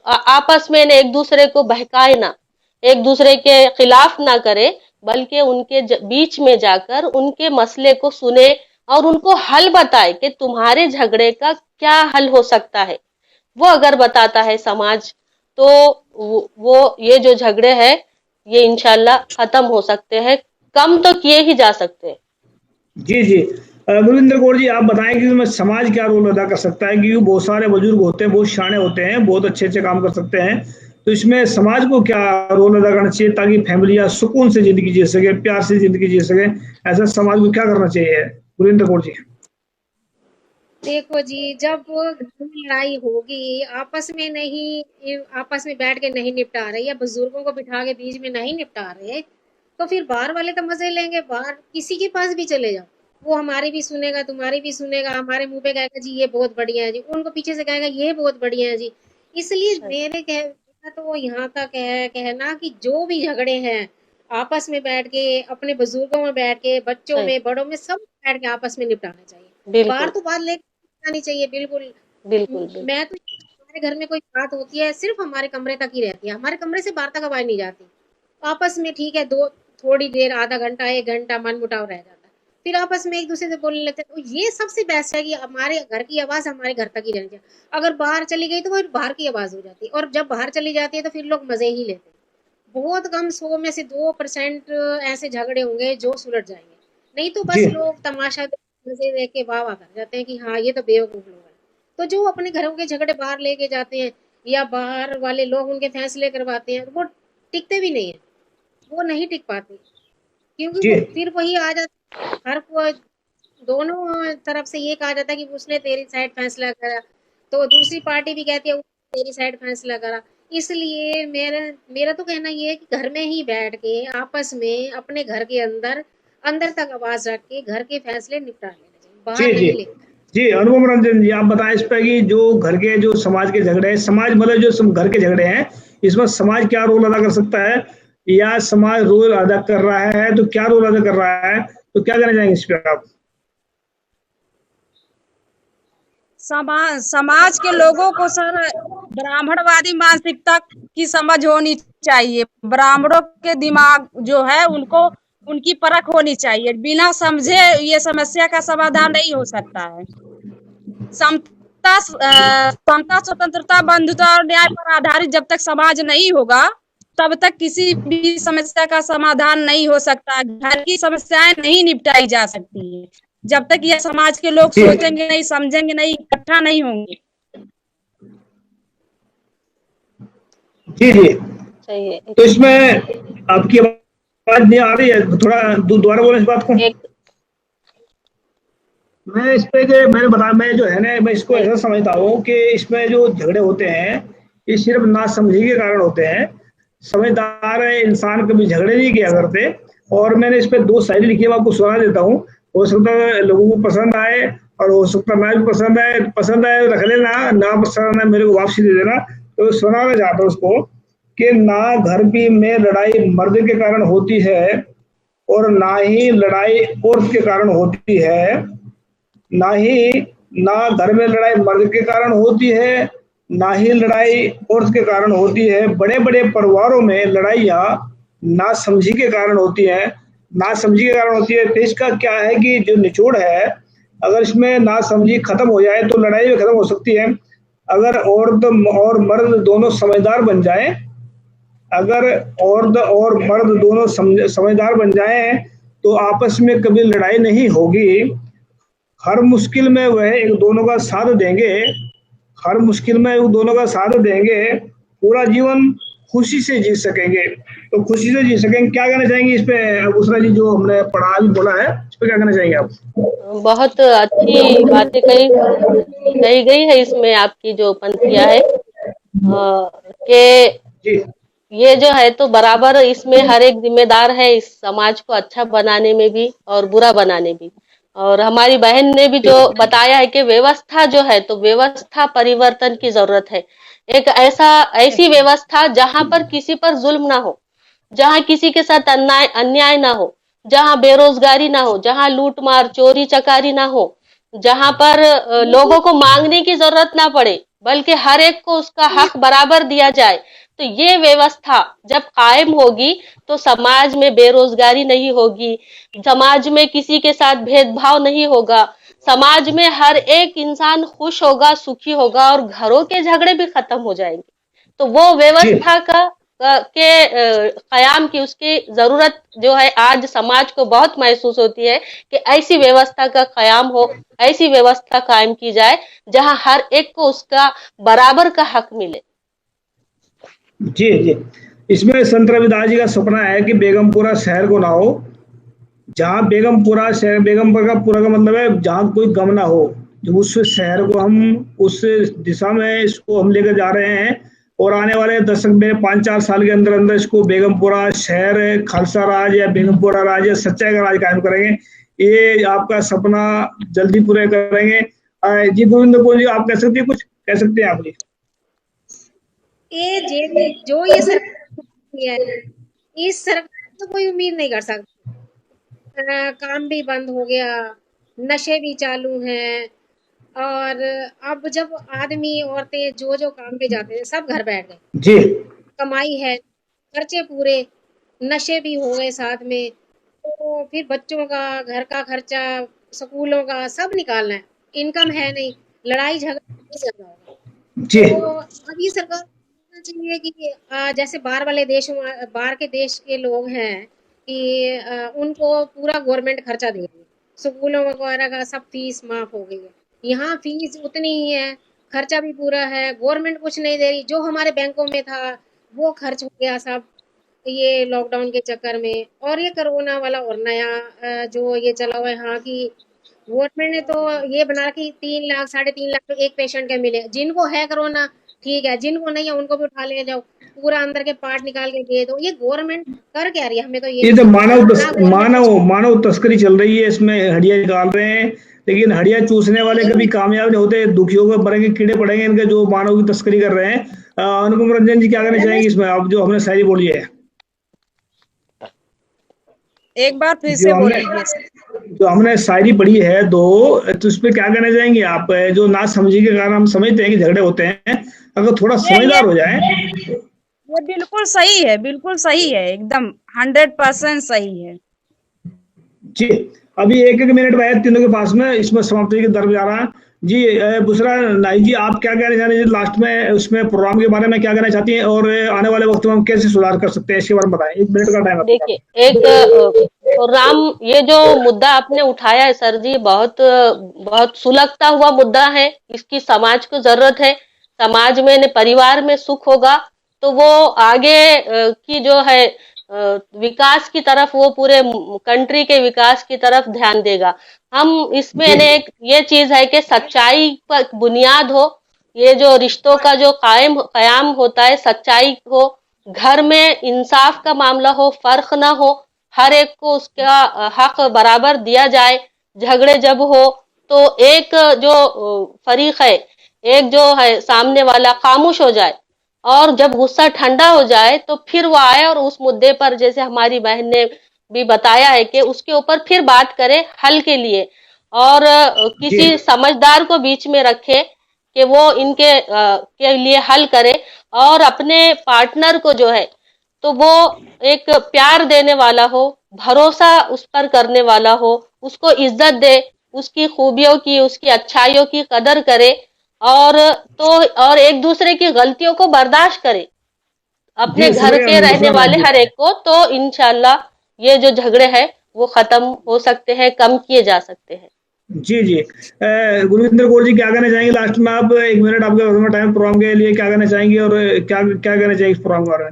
आपस में एक दूसरे को बहकाए ना, एक दूसरे के खिलाफ ना करे, बल्कि उनके बीच में जाकर उनके मसले को सुने और उनको हल बताए कि तुम्हारे झगड़े का क्या हल हो सकता है। वो अगर बताता है समाज, तो वो ये जो झगड़े हैं ये इंशाल्लाह खत्म हो सकते हैं, कम तो किए ही जा सकते हैं। जी जी। गुरविंदर कौर जी, आप बताएं कि इसमें समाज क्या रोल अदा कर सकता है? क्योंकि बहुत सारे बुजुर्ग होते हैं, बहुत शाणे होते हैं, बहुत अच्छे अच्छे काम कर सकते हैं, तो इसमें समाज को क्या रोल अदा करना चाहिए ताकि फैमिलियां सुकून से जिंदगी जी सके, प्यार से जिंदगी जी सके? ऐसा समाज को क्या करना चाहिए, गुरविंदर कौर जी? देखो जी, जब घर में लड़ाई होगी, आपस में बैठ के नहीं निपटा रहे, या बुजुर्गों को बिठा के बीच में नहीं निपटा रहे, तो फिर बाहर वाले तो मजे लेंगे। बाहर किसी के पास भी चले जाओ, वो हमारी भी सुनेगा, तुम्हारी भी सुनेगा। हमारे मुंह पे कहेगा जी ये बहुत बढ़िया है जी, उनको पीछे से कहेगा ये बहुत बढ़िया है जी। इसलिए सही। मेरे कहना तो यहाँ तक है, कहना कि जो भी झगड़े हैं, आपस में बैठ के, अपने बुजुर्गों में बैठ के, बच्चों सही। में, बड़ों में, सब बैठ के आपस में निपटाना चाहिए। बाहर बिल्कुल। तो बात लेके नहीं चाहिए बिल्कुल। बिल्कुल। बिल्कुल। मैं तो, हमारे घर में कोई बात होती है सिर्फ हमारे कमरे तक ही रहती है, हमारे कमरे से बाहर तक आवाज नहीं जाती। आपस में ठीक है, दो थोड़ी देर, आधा घंटा, एक घंटा मन मुटाव रह जाता है, फिर आपस में एक दूसरे से बोलने लगते हैं। तो ये सबसे बेस्ट है कि हमारे घर की आवाज हमारे घर तक ही रहनी चाहिए। अगर बाहर चली गई तो फिर बाहर की आवाज हो जाती है, और जब बाहर चली जाती है तो फिर लोग मजे ही लेते हैं। बहुत कम, 100 में से 2% ऐसे झगड़े होंगे जो सुलझ जाएंगे, नहीं तो जी बस लोग तमाशा मजे देख के वाह वाह कर जाते हैं कि हाँ ये तो बेवकूफ लोग हैं। तो जो अपने घरों के झगड़े बाहर लेके जाते हैं, या बाहर वाले लोग उनके फैसले करवाते हैं, वो टिकते भी नहीं है, वो नहीं टिक पाते, क्योंकि जी वो फिर वही आ जाता, हर को दोनों तरफ से ये कहा जाता है कि उसने तेरी साइड फैसला करा, तो दूसरी पार्टी भी कहती है उसने तेरी साइड फैसला करा। इसलिए मेरा मेरा तो कहना ये है कि घर में ही बैठ के आपस में अपने घर के अंदर अंदर तक आवाज रख के घर के फैसले निपटा लेने चाहिए, जी बाहर जी। नहीं लेके। जी अनुपम रंजन जी, आप बताएं इस पर कि जो घर के, जो समाज के झगड़े हैं, समाज मतलब जो घर के झगड़े हैं, इसमें समाज क्या रोल अदा कर सकता है, या समाज रोल अदा कर रहा है तो क्या रोल अदा कर रहा है, तो क्या कहना चाहेंगे इस पर आप? समाज के लोगों को सर ब्राह्मणवादी मानसिकता की समझ होनी चाहिए। ब्राह्मणों के दिमाग जो है उनको उनकी परख होनी चाहिए। बिना समझे ये समस्या का समाधान नहीं हो सकता है। समता, स्वतंत्रता, बंधुता और न्याय पर आधारित जब तक समाज नहीं होगा तब तक किसी भी समस्या का समाधान नहीं हो सकता। घर की समस्याएं नहीं निपटाई जा सकती है जब तक यह समाज के लोग सोचेंगे नहीं, समझेंगे नहीं, इकट्ठा नहीं होंगे। जी जी। सही है। तो इसमें आपकी आवाज नहीं आ रही है, थोड़ा दोबारा बोलें इस बात को। मैं इस पे मैं जो है ना, मैं इसको ऐसा समझता हूँ कि इसमें जो झगड़े होते हैं ये सिर्फ नासमझी के कारण होते हैं। समझदार इंसान कभी झगड़े नहीं किया करते। और मैंने इस पे 2 शायरी लिखी है, मैं आपको सुना देता हूँ। हो सकता है लोगों को पसंद आए और हो सकता है मैं भी पसंद आए रख लेना, ना पसंद आए मेरे को वापसी दे देना। तो सुनाना चाहता हूँ उसको कि ना घर की में लड़ाई मर्द के कारण होती है और ना ही लड़ाई औरत के कारण होती है। ना घर में लड़ाई मर्द के कारण होती है, ना ही लड़ाई औरत के कारण होती है। बड़े बड़े परिवारों में लड़ाइयाँ नासमझी के कारण होती है। तो इसका क्या है कि जो निचोड़ है, अगर इसमें नासमझी खत्म हो जाए तो लड़ाई भी खत्म हो सकती है। अगर औरत और मर्द दोनों समझदार बन जाए, समझदार बन जाए तो आपस में कभी लड़ाई नहीं होगी। हर मुश्किल में वह एक दोनों का साथ देंगे, पूरा जीवन खुशी से जी सकेंगे। तो खुशी से जी सकेंगे, क्या कहना चाहेंगे इस पे उसरा जी, जो हमने पढ़ा अभी बोला है, इस पे क्या कहना चाहेंगे आप? बहुत अच्छी बातें कही गई है इसमें, आपकी जो पंक्तियां है कि ये जो है तो बराबर इसमें हर एक जिम्मेदार है इस समाज को अच्छा बनाने में भी और बुरा बनाने भी। और हमारी बहन ने भी जो बताया है कि व्यवस्था जो है तो व्यवस्था परिवर्तन की जरूरत है। एक ऐसी व्यवस्था जहां पर किसी पर जुल्म ना हो, जहां किसी के साथ अन्याय ना हो, जहां बेरोजगारी ना हो, जहां लूट मार चोरी चकारी ना हो, जहां पर लोगों को मांगने की जरूरत ना पड़े, बल्कि हर एक को उसका हक बराबर दिया जाए। तो ये व्यवस्था जब कायम होगी तो समाज में बेरोजगारी नहीं होगी, समाज में किसी के साथ भेदभाव नहीं होगा, समाज में हर एक इंसान खुश होगा, सुखी होगा और घरों के झगड़े भी खत्म हो जाएंगे। तो वो व्यवस्था के कयाम की उसकी जरूरत जो है आज समाज को बहुत महसूस होती है कि ऐसी व्यवस्था का कयाम हो, ऐसी व्यवस्था कायम की जाए जहां हर एक को उसका बराबर का हक मिले। जी जी। इसमें संत रविदास जी का सपना है कि बेगमपुरा शहर को ना हो, जहाँ बेगमपुरा का पूरा का मतलब है जहाँ कोई गम ना हो। जो उस शहर को हम उस दिशा में इसको हम लेकर जा रहे हैं और आने वाले दशक में 5-4 साल के अंदर अंदर इसको बेगमपुरा शहर खालसा राज या बेगमपुरा राज या सच्चाई का राज कायम करेंगे। ये आपका सपना जल्दी पूरे करेंगे। जी गोविंद को जी, आप कह सकते हैं, कुछ कह सकते हैं आप जी? ये जो ये सरकार है, इस सरकार तो कोई उम्मीद नहीं कर सकता। काम भी बंद हो गया, नशे भी चालू हैं, और अब जब आदमी औरतें जो काम पे जाते हैं सब घर बैठ गए। जी। कमाई है, खर्चे पूरे, नशे भी हो गए साथ में, तो फिर बच्चों का, घर का खर्चा, स्कूलों का सब निकालना है, इनकम है नहीं, लड़ाई झगड़ा नहीं चल रहा होगा। जी। तो अभी सरकार को चाहिए कि जैसे बाहर के देश के लोग हैं कि उनको पूरा गवर्नमेंट खर्चा दे रही है, स्कूलों वगैरह का सब फीस माफ हो गई है। यहाँ फीस उतनी ही है, खर्चा भी पूरा है, गवर्नमेंट कुछ नहीं दे रही। जो हमारे बैंकों में था वो खर्च हो गया सब ये लॉकडाउन के चक्कर में, और ये कोरोना वाला और नया जो ये चला हुआ है। हाँ कि गवर्नमेंट ने तो ये बना कि 3 लाख 3.5 लाख तो एक पेशेंट के मिले, जिनको है कोरोना ठीक है, जिनको नहीं है उनको भी उठा ले जाओ, पूरा अंदर के पार्ट निकाल के दे दो। ये गवर्नमेंट कर क्या रही है, हमें तो ये तो नहीं मानव तस्करी चल रही है। इसमें हड्डियां निकाल रहे हैं, लेकिन हड्डियां चूसने वाले कभी कामयाब नहीं होते, दुखियों को मरेंगे, कीड़े पड़ेंगे इनके जो मानव की तस्करी कर रहे हैं। अनुपम रंजन जी क्या कहना चाहेंगे इसमें, आप जो हमने शायरी बोली है? एक बार फिर से बोल लीजिए। जो हमने शायरी पढ़ी है दो, तो उस पर क्या कहना चाहेंगे आप? जो ना समझी के कारण हम समझते हैं कि झगड़े होते हैं, अगर थोड़ा ये समझदार हो जाए। बिल्कुल सही है, बिल्कुल सही है, एकदम 100% सही है। जी, अभी 1-1 मिनट में तीनों के पास में, इसमें समाप्ति की तरफ जा रहा है। जी बुशरा नाई जी, आप क्या कहना चाह रहे हैं लास्ट में, उसमें प्रोग्राम के बारे में क्या कहना चाहती हैं, और आने वाले वक्त में हम कैसे सुधार कर सकते हैं, इसके बारे में बताएं। 1 मिनट का टाइम है। देखिए, एक प्रोग्राम, ये जो मुद्दा आपने उठाया है सर जी, बहुत बहुत सुलगता हुआ मुद्दा है। इसकी समाज को जरूरत है। समाज में, परिवार में सुख होगा तो वो आगे की जो है विकास की तरफ, वो पूरे कंट्री के विकास की तरफ ध्यान देगा। हम इसमें एक ये चीज है कि सच्चाई पर बुनियाद हो, ये जो रिश्तों का जो कयाम होता है, सच्चाई हो, घर में इंसाफ का मामला हो, फर्क ना हो, हर एक को उसका हक बराबर दिया जाए। झगड़े जब हो तो एक जो फरीक है, एक जो है सामने वाला, खामोश हो जाए, और जब गुस्सा ठंडा हो जाए तो फिर वो आए और उस मुद्दे पर, जैसे हमारी बहन ने भी बताया है कि उसके ऊपर फिर बात करे हल के लिए, और किसी समझदार को बीच में रखे कि वो इनके के लिए हल करे, और अपने पार्टनर को जो है तो वो एक प्यार देने वाला हो, भरोसा उस पर करने वाला हो, उसको इज्जत दे, उसकी खूबियों की, उसकी अच्छाइयों की कदर करे, और और एक दूसरे की गलतियों को बर्दाश्त करे, अपने घर के रहने वाले हर एक को, तो इंशाल्लाह ये जो झगड़े हैं वो खत्म हो सकते हैं, कम किए जा सकते हैं। जी जी, गुरविंदर कौर जी, क्या कहना चाहेंगे लास्ट में आप? 1 मिनट आपके टाइम प्रोग्राम के लिए, क्या कहना चाहेंगे, और क्या क्या कहना चाहिए इस प्रोग्राम के बारे में?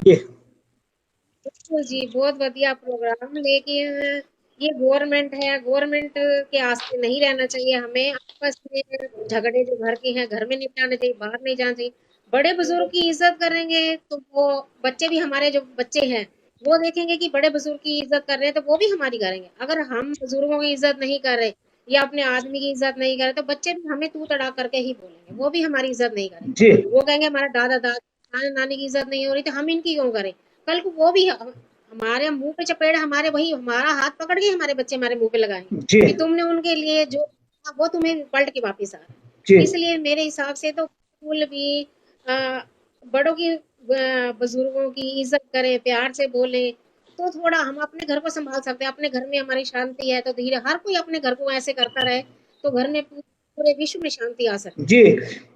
बिल्कुल जी, बहुत बढ़िया प्रोग्राम, लेकिन ये गवर्नमेंट है, गवर्नमेंट के आस्ते नहीं रहना चाहिए। हमें आपस में झगड़े जो घर के हैं घर में निपटाने चाहिए, बाहर नहीं जाना चाहिए। बड़े बुजुर्ग की इज्जत करेंगे तो वो बच्चे भी, हमारे जो बच्चे हैं वो देखेंगे कि बड़े बुजुर्ग की इज्जत कर रहे हैं, तो वो भी हमारी करेंगे। अगर हम बुजुर्गों की इज्जत नहीं कर रहे या अपने आदमी की इज्जत नहीं कर रहे, तो बच्चे भी हमें तू तड़ा करके ही बोलेंगे, वो भी हमारी इज्जत नहीं करेंगे। वो कहेंगे हमारा दादा दादी नानी की इज्जत नहीं हो रही, तो हम इनकी क्यों करें? कल को वो भी हमारे मुंह पे चपेड़, हमारे वही हमारा हाथ पकड़ के हमारे बच्चे हमारे मुंह पे लगाएंगे कि तुमने उनके लिए जो वो तुम्हें पलट के वापिस आ रहा है। इसलिए मेरे हिसाब से तो बिल्कुल भी बड़ों की, बुजुर्गों की इज्जत करें, प्यार से बोले, तो थोड़ा हम अपने घर को संभाल सकते हैं। अपने घर में हमारी शांति है तो धीरे हर कोई अपने घर को ऐसे करता रहे तो घर में पूरे विश्व में शांति आ सकती है। जी,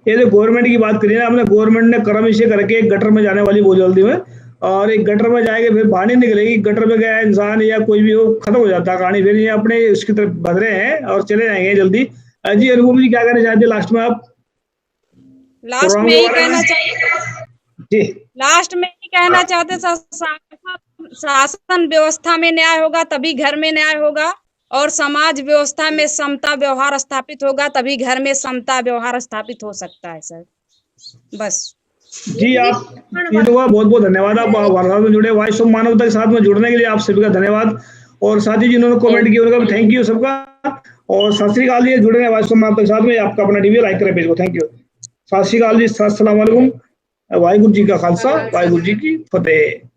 ये जो गवर्नमेंट की बात करी ना आपने, गवर्नमेंट ने कर्म इसे करके एक गटर में जाने वाली बहुत जल्दी में, और एक गटर में जाएंगे फिर बाहर नहीं निकलेगी। गटर में गया इंसान या कोई भी हो, खत्म हो जाता है कहानी। फिर ये अपने उसकी तरफ बढ़ रहे हैं और चले जाएंगे जल्दी। जी अनुपम जी, क्या कहना चाहते हैं लास्ट में आप? लास्ट में यही कहना जी, लास्ट में यही कहना चाहते, शासन व्यवस्था में न्याय होगा तभी घर में न्याय होगा, और समाज व्यवस्था में समता व्यवहार स्थापित होगा तभी घर में समता व्यवहार स्थापित हो सकता है सर। बस जी, आप ये तो बहुत बहुत धन्यवाद। आप वार्ता में जुड़े, वॉइस ऑफ मानवता के साथ में जुड़ने के लिए आप सभी का धन्यवाद। और साथी जिन्होंने कमेंट किया उनका भी थैंक यू सबका। और सत श्री अकाल जी, जुड़े रहे वॉइस ऑफ मानवता के साथ में। आपका अपना टीवी लाइक करें पेज को। Thank you. सत श्री अकाल जी, अस्सलाम वालेकुम। वाहिगुरू जी का खालसा, वाहिगुरू जी की फतेह।